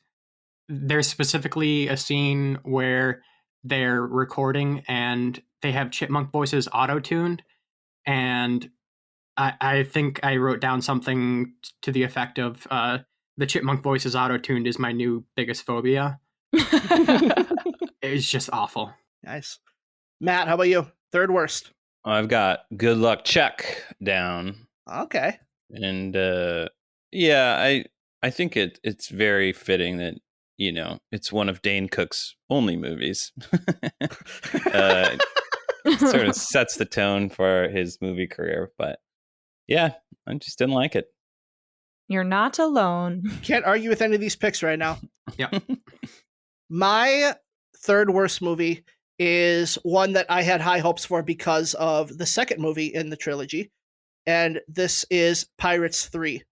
there's specifically a scene where they're recording and they have chipmunk voices auto-tuned, and I think I wrote down something to the effect of the chipmunk voices auto-tuned is my new biggest phobia. It's just awful. Nice. Matt, how about you? Third worst. I've got Good Luck Chuck down. Okay. And yeah, I think it's very fitting that, you know, it's one of Dane Cook's only movies. Sort of sets the tone for his movie career, but yeah, I just didn't like it. You're not alone. Can't argue with any of these picks right now. Yep. My third worst movie is one that I had high hopes for because of the second movie in the trilogy, and this is Pirates 3.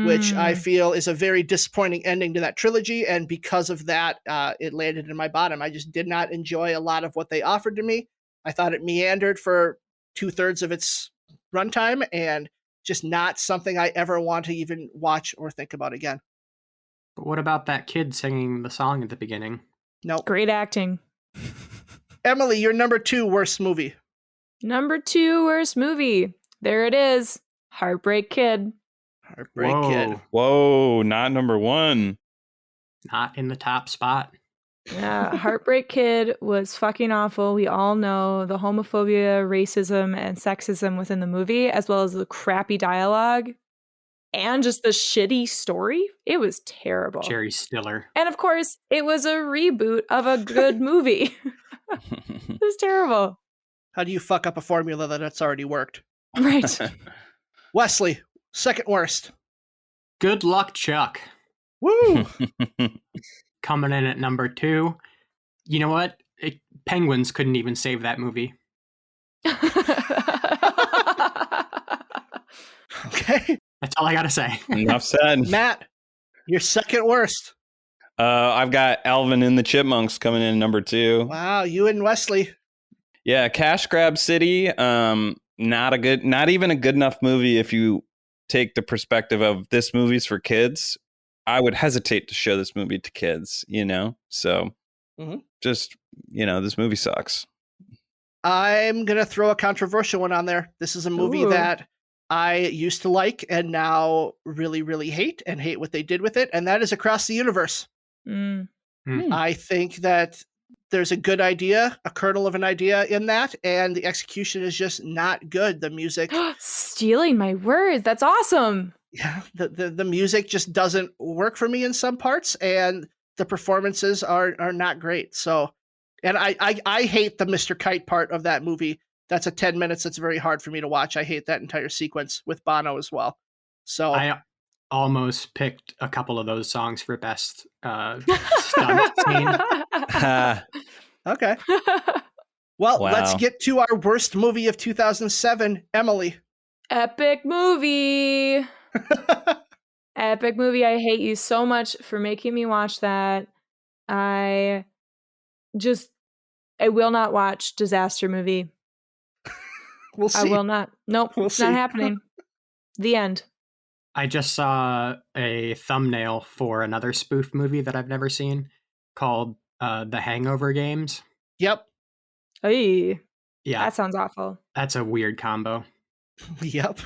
Which I feel is a very disappointing ending to that trilogy, and because of that, it landed in my bottom. I just did not enjoy a lot of what they offered to me. I thought it meandered for 2/3 of its runtime, and just not something I ever want to even watch or think about again. But what about that kid singing the song at the beginning? Nope. Great acting. Emily, your number 2 worst movie. Number 2 worst movie. There it is. Heartbreak Kid. Heartbreak Kid. Whoa, not number 1. Not in the top spot. Yeah, Heartbreak Kid was fucking awful. We all know the homophobia, racism, and sexism within the movie, as well as the crappy dialogue and just the shitty story. It was terrible. Jerry Stiller. And of course, it was a reboot of a good movie. It was terrible. How do you fuck up a formula that's already worked? Right. Wesley, second worst. Good Luck Chuck. Woo! Coming in at number 2. You know what? Penguins couldn't even save that movie. Okay. That's all I gotta say. Enough said. Matt, your second worst. I've got Alvin and the Chipmunks coming in number 2. Wow, you and Wesley. Yeah, Cash Grab City. Not even a good enough movie if you take the perspective of this movie's for kids. I would hesitate to show this movie to kids, you know? So just, you know, this movie sucks. I'm going to throw a controversial one on there. This is a movie that I used to like and now really, really hate, and hate what they did with it. And that is Across the Universe. I think that there's a good idea, a kernel of an idea in that, and the execution is just not good. The music. Stealing my words. That's awesome. Yeah, the music just doesn't work for me in some parts, and the performances are not great. So, and I hate the Mr. Kite part of that movie. That's a 10 minutes that's very hard for me to watch. I hate that entire sequence with Bono as well. So I almost picked a couple of those songs for best stunt scene. Okay. Well, Wow. Let's get to our worst movie of 2007, Emily. Epic movie. Epic movie. I hate you so much for making me watch that. I will not watch Disaster Movie. We'll see. I will not. Nope, it's not happening. The end. I just saw a thumbnail for another spoof movie that I've never seen called The Hangover Games. Yep. Hey. Yeah. That sounds awful. That's a weird combo. Yep.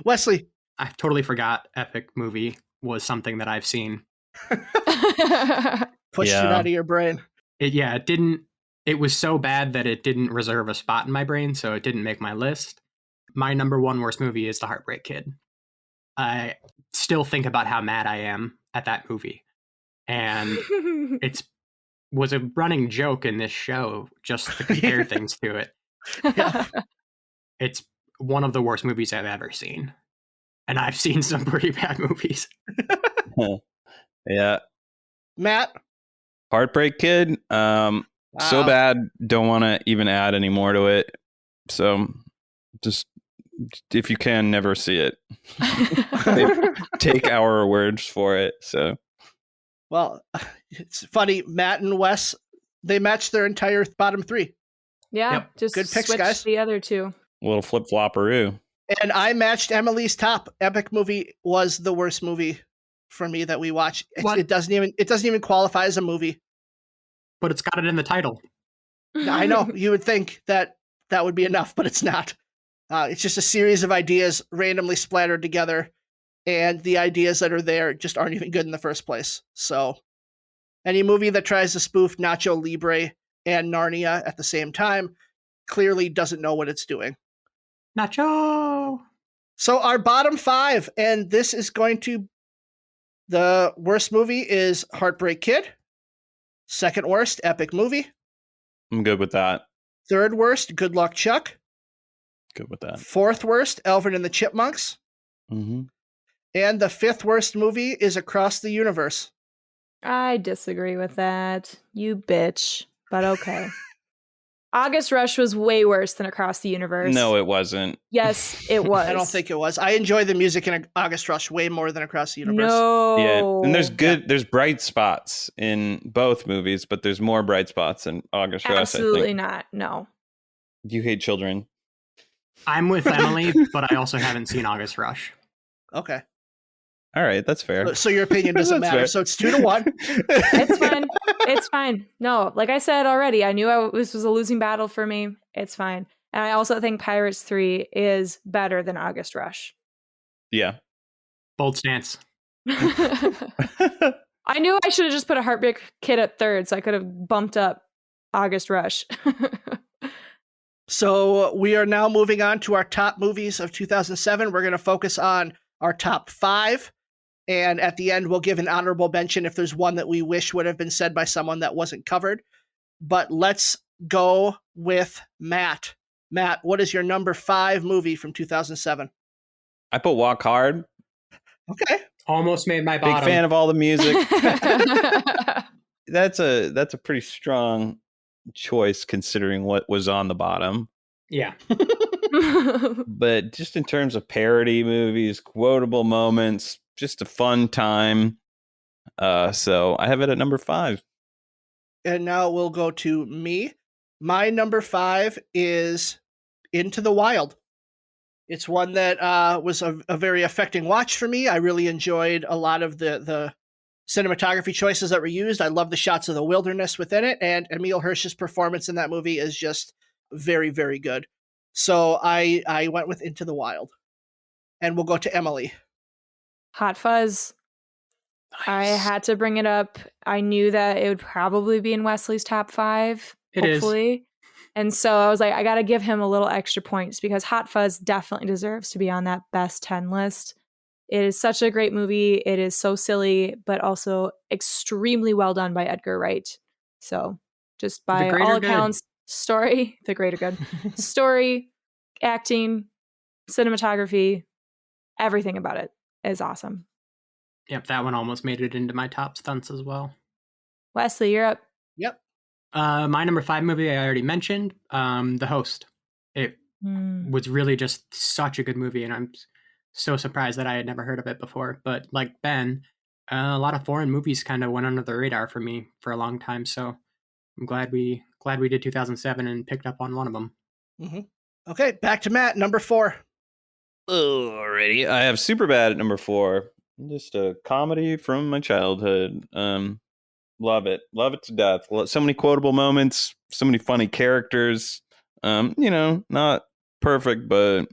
Wesley. I totally forgot Epic Movie was something that I've seen. Pushed it out of your brain. It was so bad that it didn't reserve a spot in my brain, so it didn't make my list. My number 1 worst movie is The Heartbreak Kid. I still think about how mad I am at that movie. And it's was a running joke in this show just to compare things to it. Yeah. It's one of the worst movies I've ever seen. And I've seen some pretty bad movies. Yeah. Matt? Heartbreak Kid. So bad, don't want to even add any more to it. So just, if you can, never see it. Take our words for it. So, well, it's funny. Matt and Wes, they matched their entire bottom three. Yeah, Yep. just Good picks, switch guys. the other two. a little flip flopperoo. And I matched Emily's top. Epic movie was the worst movie for me that we watched. It doesn't even qualify as a movie. But it's got it in the title. I know you would think that would be enough, but it's not. It's just a series of ideas randomly splattered together, and the ideas that are there just aren't even good in the first place. So, any movie that tries to spoof Nacho Libre and Narnia at the same time clearly doesn't know what it's doing. Nacho! So, our bottom five, and this is going to. The worst movie is Heartbreak Kid. Second worst, Epic Movie. I'm good with that. Third worst, Good Luck Chuck. Good with that. Fourth worst, Alvin and the Chipmunks. Mm-hmm. And the fifth worst movie is Across the Universe. I disagree with that. You bitch. But okay. August Rush was way worse than Across the Universe. No, it wasn't. Yes, it was. I don't think it was. I enjoy the music in August Rush way more than Across the Universe. No. Yeah, and there's bright spots in both movies, but there's more bright spots in August Rush. Absolutely not. No. You hate children. I'm with Emily, but I also haven't seen August Rush. Okay. All right, that's fair. So your opinion doesn't matter. Fair. So it's 2-1. It's fine. It's fine. No, like I said already, I knew this was a losing battle for me. It's fine. And I also think Pirates 3 is better than August Rush. Yeah. Bold stance. I knew I should have just put a Heartbreak Kid at third, so I could have bumped up August Rush. So we are now moving on to our top movies of 2007. We're going to focus on our top 5. And at the end, we'll give an honorable mention if there's one that we wish would have been said by someone that wasn't covered. But let's go with Matt. Matt, what is your number 5 movie from 2007? I put Walk Hard. Okay. Almost made my bottom. Big fan of all the music. That's a pretty strong choice considering what was on the bottom. Yeah. But just in terms of parody movies, quotable moments, just a fun time. So I have it at number 5. And now we'll go to me. My number 5 is Into the Wild. It's one that was a very affecting watch for me. I really enjoyed a lot of the cinematography choices that were used. I love the shots of the wilderness within it, and Emile Hirsch's performance in that movie is just very, very good. So I went with Into the Wild. And we'll go to Emily. Hot Fuzz. Nice. I had to bring it up. I knew that it would probably be in Wesley's top 5, hopefully. And so I was like, I got to give him a little extra points because Hot Fuzz definitely deserves to be on that best 10 list. It is such a great movie. It is so silly, but also extremely well done by Edgar Wright. So just by all accounts, story, the greater good, story, acting, cinematography, everything about it is awesome. Yep, that one almost made it into my top stunts as well. Wesley, you're up. Yep. My number 5 movie I already mentioned, The Host. It was really just such a good movie, and I'm so surprised that I had never heard of it before. But like Ben, a lot of foreign movies kind of went under the radar for me for a long time, so I'm glad we did 2007 and picked up on one of them. Mm-hmm. Okay, back to Matt, number 4. Alrighty, I have Superbad at number 4. Just a comedy from my childhood. Love it to death. So many quotable moments, so many funny characters. Not perfect, but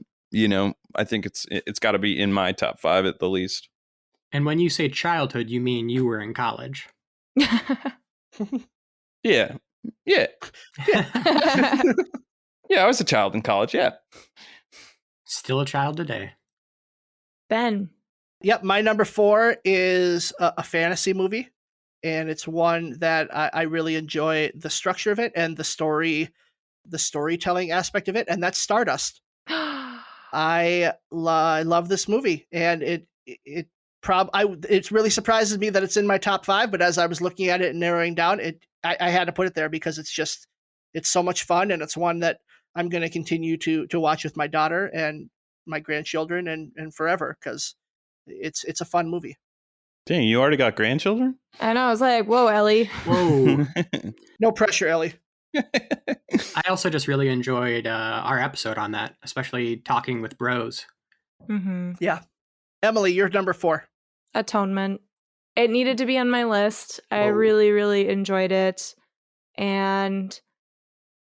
I think it's got to be in my top 5 at the least. And when you say childhood, you mean you were in college? Yeah. Yeah, I was a child in college. Yeah, still a child today. Ben, Yep, my number 4 is a fantasy movie, and it's one that I really enjoy the structure of it and the storytelling aspect of it, and that's Stardust. I love this movie, and it really surprises me that it's in my top 5. But as I was looking at it and narrowing down, I had to put it there because it's so much fun, and it's one that I'm going to continue to watch with my daughter and my grandchildren and forever because it's a fun movie. Dang, you already got grandchildren? I know. I was like, whoa, Ellie. Whoa. No pressure, Ellie. I also just really enjoyed our episode on that, especially talking with bros. Mm-hmm. Yeah. Emily, you're number 4. Atonement. It needed to be on my list. I Whoa. really, really enjoyed it. And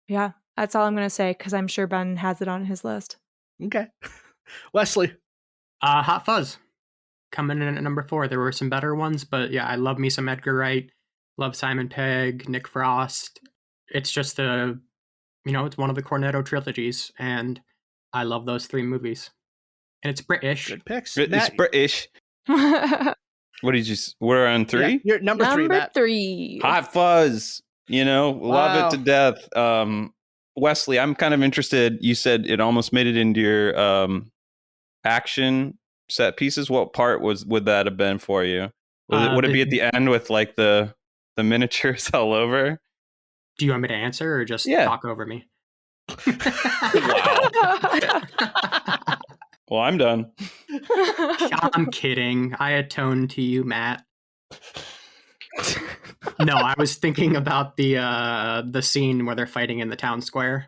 yeah, that's all I'm going to say because I'm sure Ben has it on his list. Okay. Wesley. Hot Fuzz. Coming in at number 4. There were some better ones, but yeah, I love me some Edgar Wright. Love Simon Pegg, Nick Frost. It's just it's one of the Cornetto trilogies, and I love those 3 movies. And it's British. Good picks. It's British. What did you? We're on 3. Yeah, you're number 3. Number Matt. 3. Hot Fuzz. Love it to death. Wesley, I'm kind of interested. You said it almost made it into your action set pieces. What part would that have been for you? Would it be at the end with like the miniatures all over? Do you want me to answer or just talk over me? Wow. Well, I'm done. I'm kidding. I atone to you, Matt. No, I was thinking about the scene where they're fighting in the town square,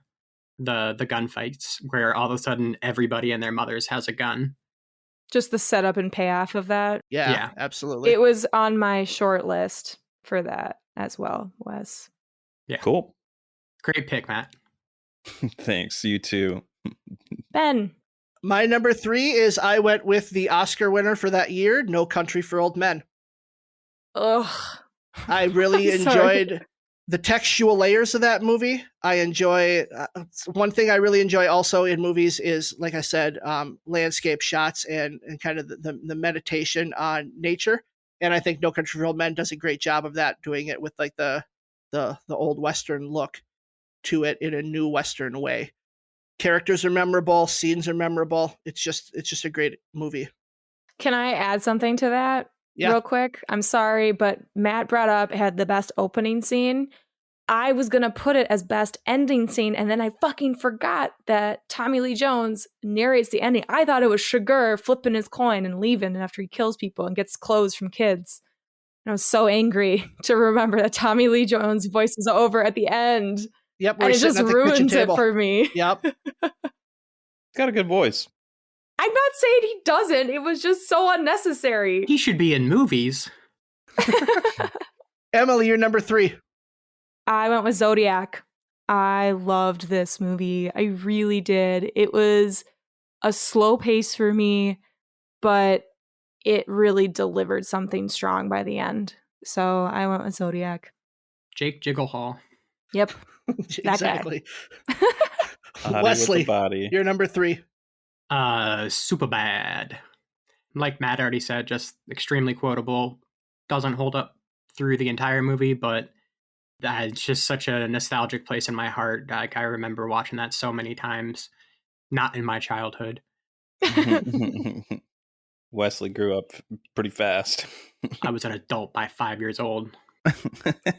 the gunfights, where all of a sudden everybody and their mothers has a gun. Just the setup and payoff of that. Yeah, absolutely. It was on my short list for that as well, Wes. Yeah. Cool. Great pick, Matt. Thanks. You too. Ben. My number 3 is I went with the Oscar winner for that year, No Country for Old Men. Ugh. I really enjoyed the textual layers of that movie. I enjoy one thing I really enjoy also in movies is, like I said, landscape shots and kind of the meditation on nature. And I think No Country for Old Men does a great job of that, doing it with like the old Western look to it in a new Western way. Characters are memorable, scenes are memorable. It's just a great movie. Can I add something to that real quick? I'm sorry, but Matt brought up had the best opening scene. I was going to put it as best ending scene, and then I fucking forgot that Tommy Lee Jones narrates the ending. I thought it was Sugar flipping his coin and leaving after he kills people and gets clothes from kids. And I was so angry to remember that Tommy Lee Jones voices over at the end. Yep, and it just ruins it for me. Yep. Got a good voice. I'm not saying he doesn't. It was just so unnecessary. He should be in movies. Emily, you're number 3. I went with Zodiac. I loved this movie. I really did. It was a slow pace for me, but it really delivered something strong by the end. So I went with Zodiac. Jake Gyllenhaal. Yep. Exactly. Wesley, you're number 3. Superbad. Like Matt already said, just extremely quotable. Doesn't hold up through the entire movie, but it's just such a nostalgic place in my heart. Like I remember watching that so many times. Not in my childhood. Wesley grew up pretty fast. I was an adult by 5 years old.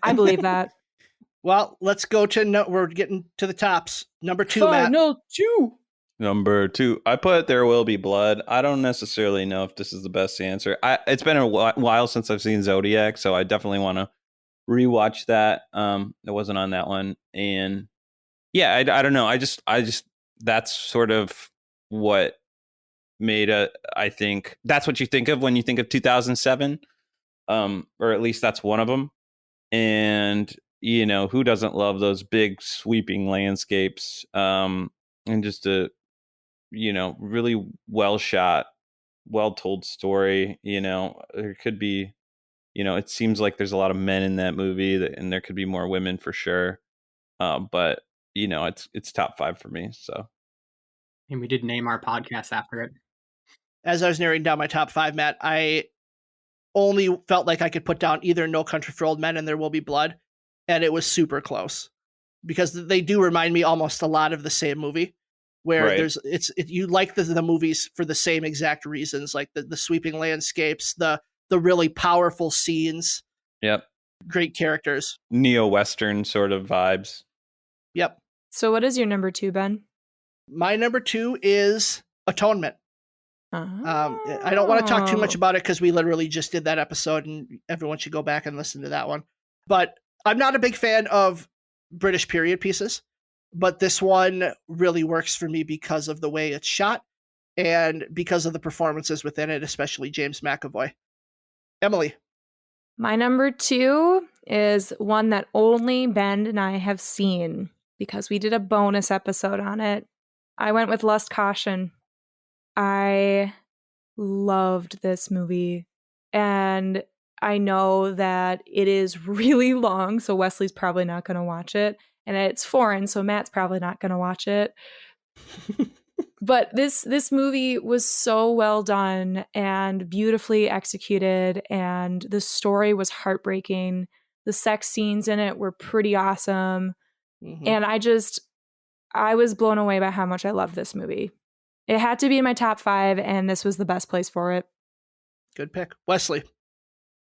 I believe that. Well, let's go to we're getting to the tops. Number 2, Matt. No, 2. Number 2, I put There Will Be Blood. I don't necessarily know if this is the best answer. It's been a while since I've seen Zodiac, so I definitely want to rewatch that. It wasn't on that one, and yeah, I don't know. I just that's sort of what made I think that's what you think of when you think of 2007, or at least that's one of them. And who doesn't love those big sweeping landscapes? And just a really well shot, well told story. There could be, it seems like there's a lot of men in that movie, and there could be more women for sure. But it's top 5 for me. So, and we did name our podcast after it. as I was narrowing down my top 5, Matt, I only felt like I could put down either No Country for Old Men and There Will Be Blood, and it was super close because they do remind me almost a lot of the same movie. Where Right. you like the movies for the same exact reasons, like the sweeping landscapes, the really powerful scenes, Yep. great characters. Neo-Western sort of vibes. Yep. So what is your number 2, Ben? My number 2 is Atonement. I don't want to talk too much Oh. about it because we literally just did that episode and everyone should go back and listen to that one. But I'm not a big fan of British period pieces, but this one really works for me because of the way it's shot and because of the performances within it, especially James McAvoy. Emily. My number 2 is one that only Ben and I have seen because we did a bonus episode on it. I went with Lust Caution. I loved this movie, and I know that it is really long, so Wesley's probably not going to watch it, and it's foreign, so Matt's probably not going to watch it. But this movie was so well done and beautifully executed, and the story was heartbreaking. The sex scenes in it were pretty awesome, and I was blown away by how much I loved this movie. It had to be in my top 5, and this was the best place for it. Good pick. Wesley.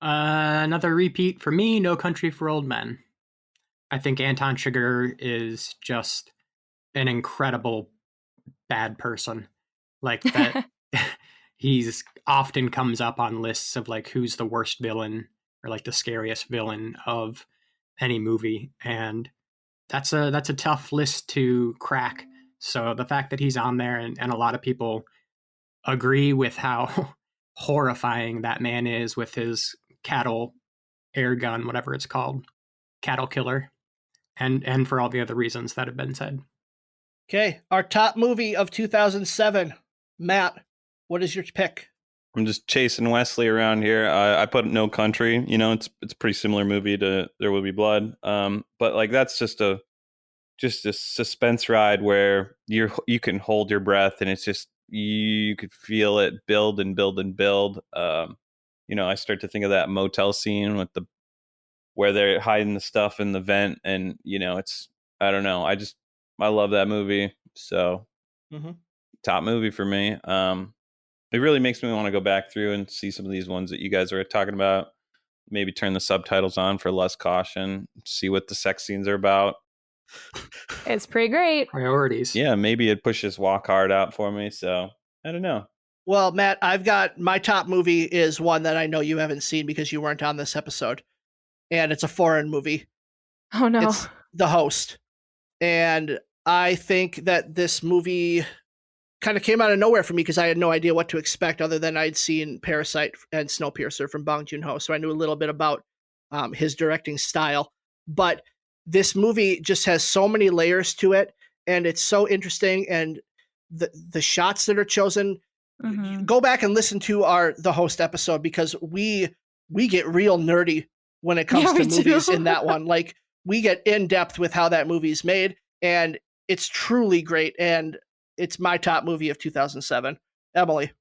Another repeat for me, No Country for Old Men. I think Anton Chigurh is just an incredible bad person. Like that he's often comes up on lists of like who's the worst villain or like the scariest villain of any movie. And that's a tough list to crack. So the fact that he's on there and a lot of people agree with how horrifying that man is with his cattle air gun, whatever it's called, cattle killer, and for all the other reasons that have been said. Okay, our top movie of 2007. Matt, what is your pick? I'm just chasing Wesley around here. I put No Country. You know, it's a pretty similar movie to There Will Be Blood. But like that's just a suspense ride where you can hold your breath and it's just you could feel it build and build and build. You know, I start to think of that motel scene with where they're hiding the stuff in the vent, and you know, I don't know. I love that movie. So top movie for me. It really makes me want to go back through and see some of these ones that you guys are talking about. Maybe turn the subtitles on for Lust Caution, see what the sex scenes are about. It's pretty great. Priorities. Yeah, maybe it pushes Walk Hard out for me. So I don't know. Well, Matt, I've got my top movie is one that I know you haven't seen because you weren't on this episode. And it's a foreign movie. Oh, no. It's The Host. And I think that this movie kind of came out of nowhere for me because I had no idea what to expect other than I'd seen Parasite and Snowpiercer from Bong Joon-ho. So I knew a little bit about his directing style. But this movie just has so many layers to it, and it's so interesting. And the shots that are chosen, go back and listen to our The Host episode because we get real nerdy when it comes to movies in that one. Like we get in depth with how that movie's made, and it's truly great. And it's my top movie of 2007. Emily.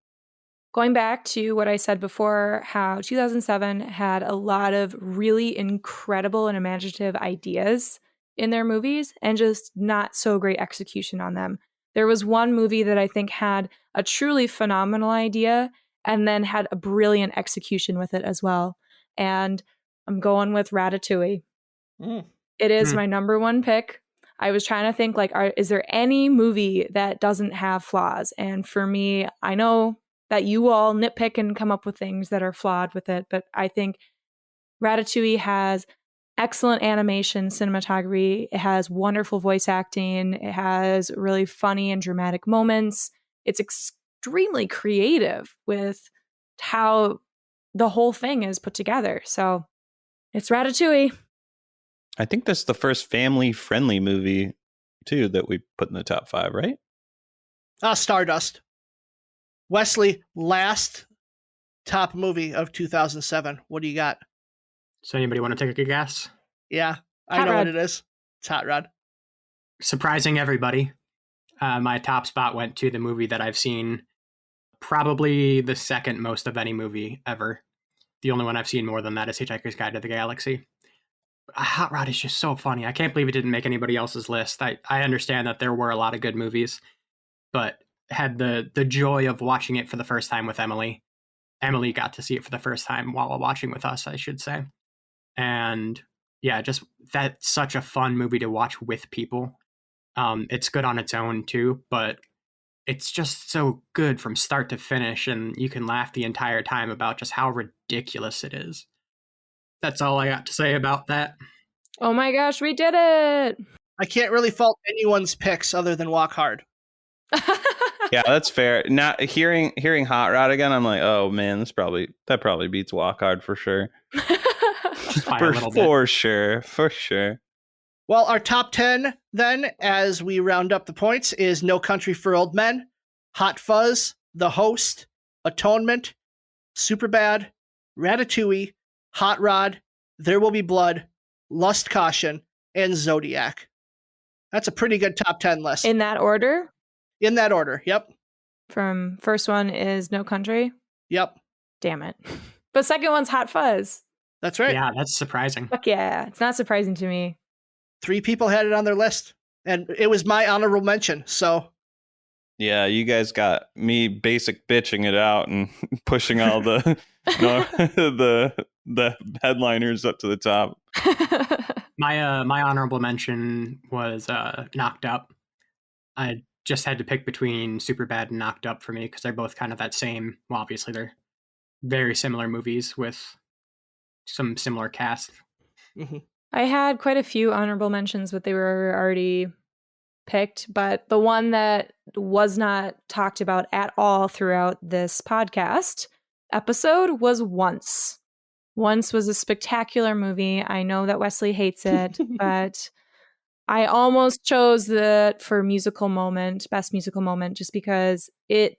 Going back to what I said before, how 2007 had a lot of really incredible and imaginative ideas in their movies and just not so great execution on them. There was one movie that I think had a truly phenomenal idea and then had a brilliant execution with it as well. And I'm going with Ratatouille. It is my number 1 pick. I was trying to think, like, is there any movie that doesn't have flaws? And for me, I know that you all nitpick and come up with things that are flawed with it, but I think Ratatouille has excellent animation, cinematography. It has wonderful voice acting. It has really funny and dramatic moments. It's extremely creative with how the whole thing is put together. So it's Ratatouille. I think that's the first family-friendly movie, too, that we put in the top 5, right? Stardust. Wesley, last top movie of 2007. What do you got? So anybody want to take a guess? Yeah, I know what it is. It's Hot Rod. Surprising everybody. My top spot went to the movie that I've seen probably the second most of any movie ever. The only one I've seen more than that is Hitchhiker's Guide to the Galaxy. Hot Rod is just so funny. I can't believe it didn't make anybody else's list. I understand that there were a lot of good movies, but had the joy of watching it for the first time with Emily. Emily got to see it for the first time while watching with us, I should say. And yeah, just that's such a fun movie to watch with people. It's good on its own too, but it's just so good from start to finish, and you can laugh the entire time about just how ridiculous it is. That's all I got to say about that. Oh my gosh, we did it! I can't really fault anyone's picks other than Walk Hard. Yeah, that's fair. Not hearing Hot Rod again, I'm like, oh man, that probably beats Walk Hard for sure. For sure. Well, our top 10 then, as we round up the points, is No Country for Old Men, Hot Fuzz, The Host, Atonement, Superbad, Ratatouille, Hot Rod, There Will Be Blood, Lust Caution, and Zodiac. That's a pretty good top 10 list. In that order? In that order, yep. From first one is No Country? Yep. Damn it. But second one's Hot Fuzz. That's right. Yeah, that's surprising. Fuck yeah. It's not surprising to me. 3 people had it on their list, and it was my honorable mention, so... Yeah, you guys got me basic bitching it out and pushing all the the headliners up to the top. My honorable mention was Knocked Up. I just had to pick between Superbad and Knocked Up for me because they're both kind of that same. Well, obviously they're very similar movies with some similar cast. Mm-hmm. I had quite a few honorable mentions, but they were already picked. But the one that was not talked about at all throughout this podcast episode was Once. Once was a spectacular movie. I know that Wesley hates it, but I almost chose that for musical moment, best musical moment, just because it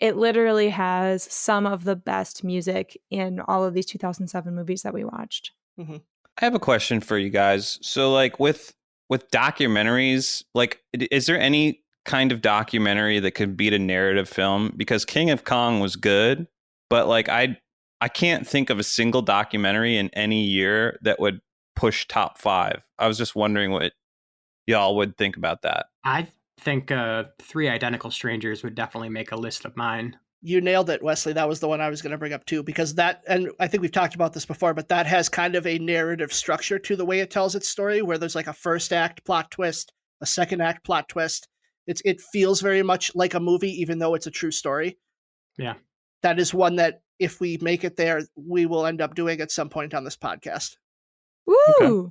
literally has some of the best music in all of these 2007 movies that we watched. Mm-hmm. I have a question for you guys. So like with documentaries, like is there any kind of documentary that could beat a narrative film? Because King of Kong was good, but like I can't think of a single documentary in any year that would push top 5. I was just wondering what y'all would think about that. I think 3 Identical Strangers would definitely make a list of mine. You nailed it, Wesley. That was the one I was going to bring up too, because that, and I think we've talked about this before, but that has kind of a narrative structure to the way it tells its story, where there's like a first act plot twist, a second act plot twist. It feels very much like a movie, even though it's a true story. Yeah. That is one that if we make it there, we will end up doing at some point on this podcast. Woo! Okay.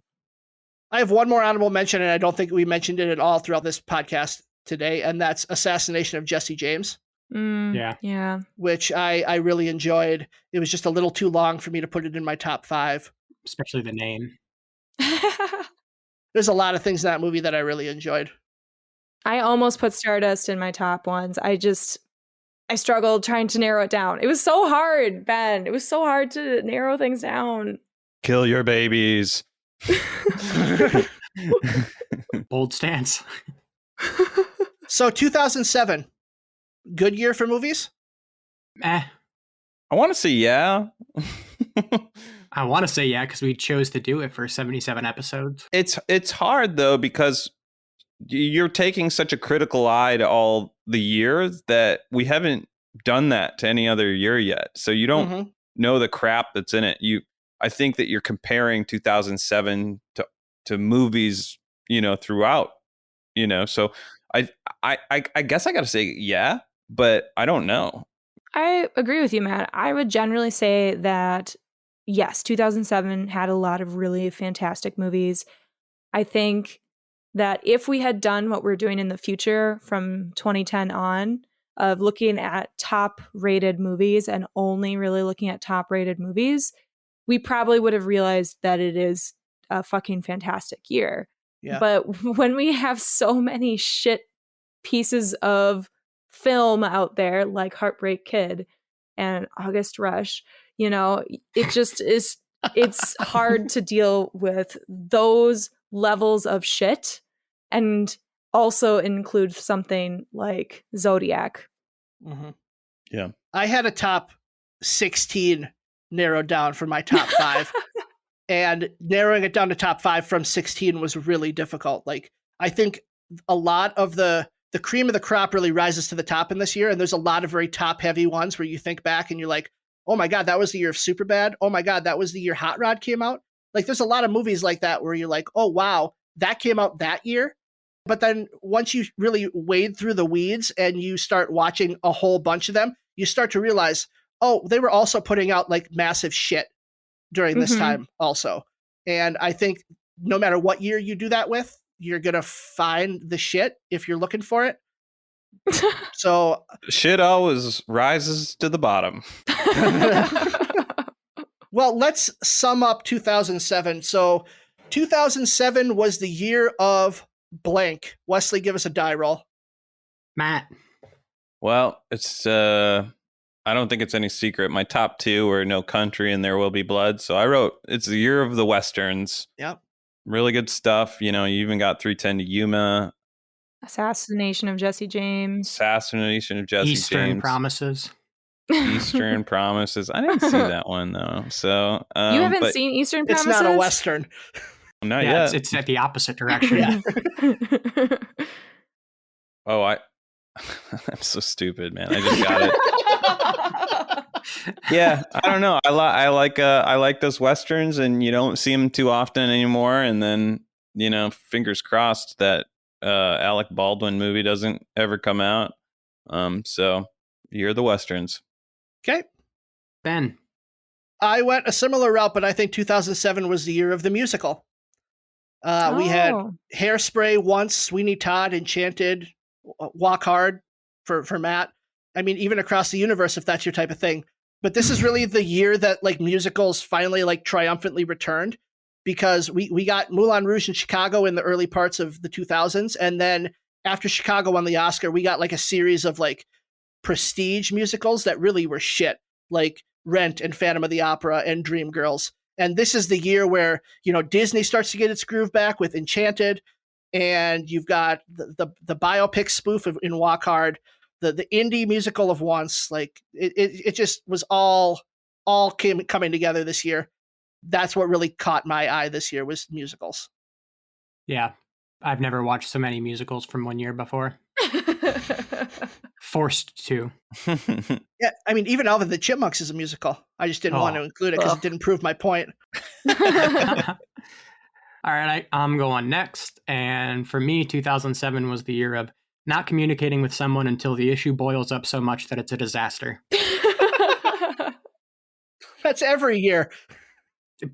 I have one more honorable mention, and I don't think we mentioned it at all throughout this podcast today, and that's Assassination of Jesse James. Yeah. Which I really enjoyed. It was just a little too long for me to put it in my top 5. Especially the name. There's a lot of things in that movie that I really enjoyed. I almost put Stardust in my top ones. I struggled trying to narrow it down. It was so hard, Ben. It was so hard to narrow things down. Kill your babies. Bold stance. So 2007, good year for movies? I want to say yeah. I want to say yeah, because we chose to do it for 77 episodes. It's hard though, because you're taking such a critical eye to all the years that we haven't done that to any other year yet. So you don't know the crap that's in it. I think that you're comparing 2007 to movies, throughout, so I guess I got to say yeah, but I don't know. I agree with you, Matt. I would generally say that yes, 2007 had a lot of really fantastic movies. I think that if we had done what we're doing in the future from 2010 on, of looking at top rated movies and only really looking at top rated movies, we probably would have realized that it is a fucking fantastic year. Yeah. But when we have so many shit pieces of film out there like Heartbreak Kid and August Rush, it just is, it's hard to deal with those levels of shit and also include something like Zodiac. Mm-hmm. Yeah. I had a top 16 narrowed down for my top 5. And narrowing it down to top 5 from 16 was really difficult. Like, I think a lot of the cream of the crop really rises to the top in this year. And there's a lot of very top heavy ones where you think back and you're like, oh my God, that was the year of Superbad. Oh my God, that was the year Hot Rod came out. Like, there's a lot of movies like that where you're like, oh wow, that came out that year. But then once you really wade through the weeds and you start watching a whole bunch of them, you start to realize, oh, they were also putting out like massive shit during this time also. And I think no matter what year you do that with, you're going to find the shit if you're looking for it. So shit always rises to the bottom. Well, let's sum up 2007. So 2007 was the year of blank. Wesley, give us a die roll. Matt. Well, it's I don't think it's any secret. My top 2 were No Country and There Will Be Blood. So I wrote, it's the year of the Westerns. Yep. Really good stuff. You know, you even got 3:10 to Yuma. Assassination of Jesse James. Assassination of Jesse Eastern James. Promises. Eastern Promises. I didn't see that one, though. So you haven't seen Eastern Promises? It's not a Western. Not yet. It's at the opposite direction. Oh, I'm so stupid, man. I just got it. Yeah, I don't know. I like those Westerns, and you don't see them too often anymore. And then, you know, fingers crossed that Alec Baldwin movie doesn't ever come out. So you're the Westerns. Okay. Ben. I went a similar route, but I think 2007 was the year of the musical. We had Hairspray once, Sweeney Todd, Enchanted, Walk Hard for Matt. I mean, even Across the Universe, if that's your type of thing. But this is really the year that like musicals finally like triumphantly returned, because we got Moulin Rouge in Chicago in the early parts of the 2000s. And then after Chicago won the Oscar, we got like a series of like prestige musicals that really were shit, like Rent and Phantom of the Opera and Dreamgirls. And this is the year where, you know, Disney starts to get its groove back with Enchanted, and you've got the biopic spoof in Walk Hard, the indie musical of Once. Like it just was all coming together this year. That's what really caught my eye this year, was musicals. Yeah, I've never watched so many musicals from one year before. Forced to. Yeah, I mean, even Alvin and the Chipmunks is a musical. I just didn't want to include it because it didn't prove my point. All right, I'm going next. And for me, 2007 was the year of not communicating with someone until the issue boils up so much that it's a disaster. That's every year.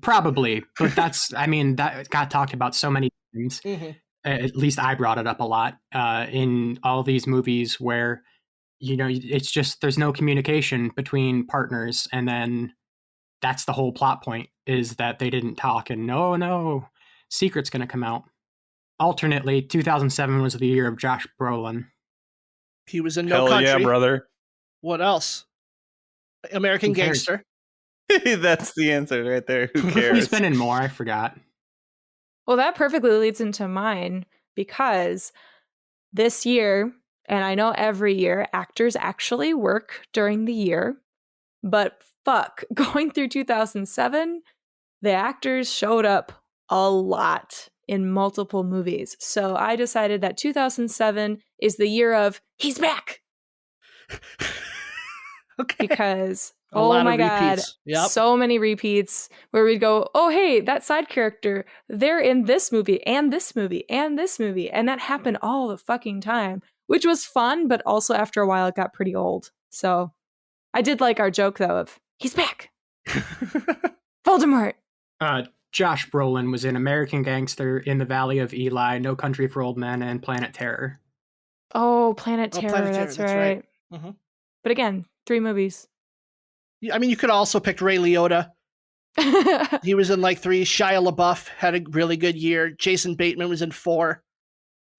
Probably, but that got talked about so many times. Mm-hmm. At least I brought it up a lot in all these movies where, you know, it's just there's no communication between partners, and then that's the whole plot point, is that they didn't talk, and no secret's going to come out. Alternately, 2007 was the year of Josh Brolin. He was in No Country. Hell yeah, brother. What else? American Gangster. That's the answer right there. Who cares? He's been in more. I forgot. Well, that perfectly leads into mine, because this year, and I know every year, actors actually work during the year, but fuck, going through 2007, the actors showed up a lot in multiple movies. So I decided that 2007 is the year of he's back. Okay. Because oh my God, so many repeats where we'd go, oh, hey, that side character, they're in this movie and this movie and this movie. And that happened all the fucking time, which was fun. But also after a while, it got pretty old. So I did like our joke, though, of he's back. Voldemort. Josh Brolin was in American Gangster, In the Valley of Eli, No Country for Old Men, and Planet Terror. Oh, Planet Terror, that's right. Mm-hmm. But again, 3 movies. I mean, you could also pick Ray Liotta. He was in like 3. Shia LaBeouf had a really good year. Jason Bateman was in 4.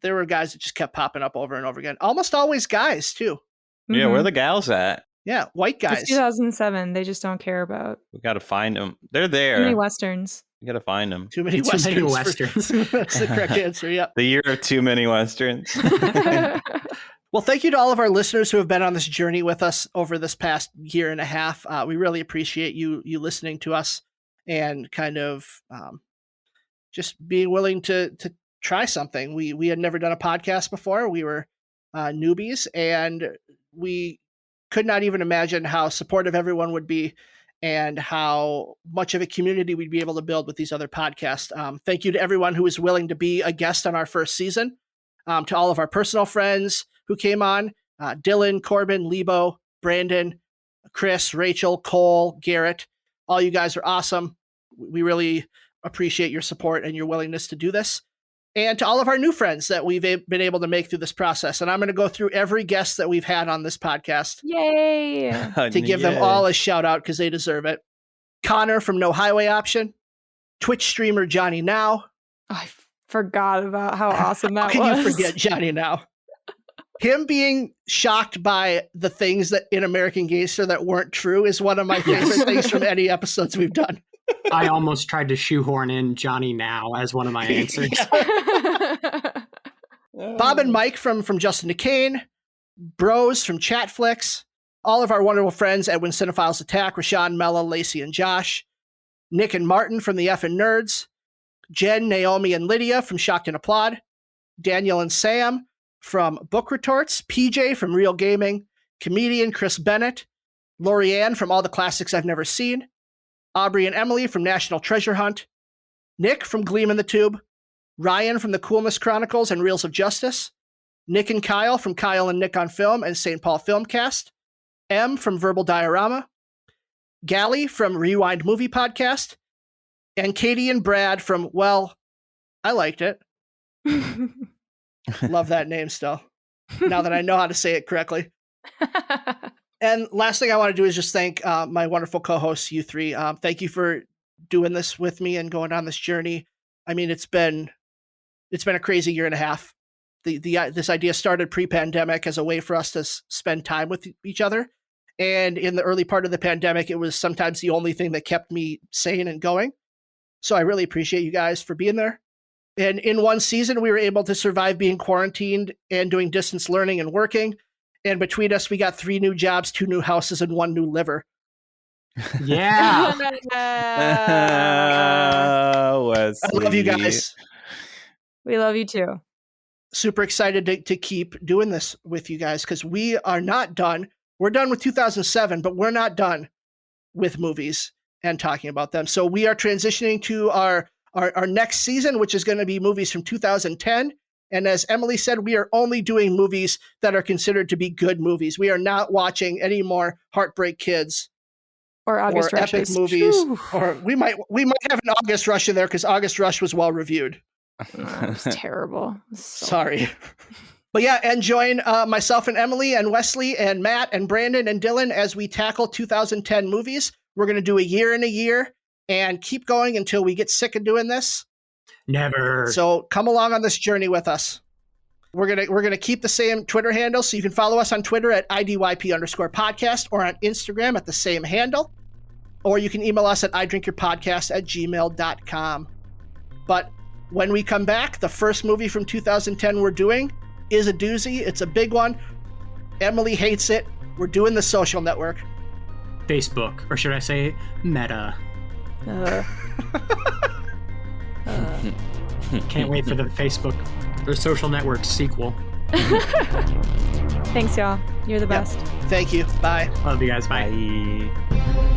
There were guys that just kept popping up over and over again. Almost always guys, too. Yeah, where are the gals at? Yeah, white guys. It's 2007. They just don't care about. We got to find them. They're there. Too many Westerns. We got to find them. Too many Westerns. That's the correct answer, yeah. The year of too many Westerns. Well, thank you to all of our listeners who have been on this journey with us over this past year and a half. We really appreciate you listening to us and kind of just being willing to try something. We had never done a podcast before. We were newbies, and we could not even imagine how supportive everyone would be and how much of a community we'd be able to build with these other podcasts. Thank you to everyone who was willing to be a guest on our first season, to all of our personal friends who came on, Dylan, Corbin, Lebo, Brandon, Chris, Rachel, Cole, Garrett. All you guys are awesome. We really appreciate your support and your willingness to do this. And to all of our new friends that we've been able to make through this process. And I'm going to go through every guest that we've had on this podcast. Yay! To give them all a shout out because they deserve it. Connor from No Highway Option, Twitch streamer Johnny Now. I forgot about how awesome that How was. can you forget Johnny Now? Him being shocked by the things that in American Gangster that weren't true is one of my favorite things from any episodes we've done. I almost tried to shoehorn in Johnny Now as one of my answers. Bob and Mike from Justin to Kane, Bros from Chatflix, all of our wonderful friends, Edwin Cinephiles Attack, Rashawn, Mella, Lacey, and Josh, Nick and Martin from the Effin' Nerds, Jen, Naomi, and Lydia from Shocked and Applaud, Daniel and Sam from Book Retorts, PJ from Real Gaming, comedian Chris Bennett, Lorianne from All the Classics I've Never Seen, Aubrey and Emily from National Treasure Hunt, Nick from Gleam in the Tube, Ryan from the Coolness Chronicles and Reels of Justice, Nick and Kyle from Kyle and Nick on Film and St. Paul Filmcast, M from Verbal Diorama, Gally from Rewind Movie Podcast, and Katie and Brad from, well, I liked it. Love that name still, now that I know how to say it correctly. And last thing I want to do is just thank my wonderful co-hosts, you three. Thank you for doing this with me and going on this journey. I mean, it's been a crazy year and a half. This idea started pre-pandemic as a way for us to spend time with each other. And in the early part of the pandemic, it was sometimes the only thing that kept me sane and going. So I really appreciate you guys for being there. And in one season, we were able to survive being quarantined and doing distance learning and working. And between us, we got 3 new jobs, 2 new houses, and 1 new liver. Yeah. Wesley. I love you guys. We love you too. Super excited to keep doing this with you guys because we are not done. We're done with 2007, but we're not done with movies and talking about them. So we are transitioning to our next season, which is going to be movies from 2010. And as Emily said, we are only doing movies that are considered to be good movies. We are not watching any more Heartbreak Kids or August epic Rushes. movies. Whew. Or we might have an August Rush in there because August Rush was well reviewed. Oh, it was terrible. It was so Sorry. But yeah, and join myself and Emily and Wesley and Matt and Brandon and Dylan as we tackle 2010 movies. We're going to do a year in a year and keep going until we get sick of doing this. Never. So come along on this journey with us. We're gonna keep the same Twitter handle, so you can follow us on Twitter at IDYP_podcast or on Instagram at the same handle. Or you can email us at idrinkyourpodcast@gmail.com. But when we come back, the first movie from 2010 we're doing is a doozy. It's a big one. Emily hates it. We're doing The Social Network. Facebook, or should I say Meta. Can't wait for the Facebook or Social Network sequel. Thanks, y'all. You're the best. Thank you. Bye. Love you guys. Bye. Bye.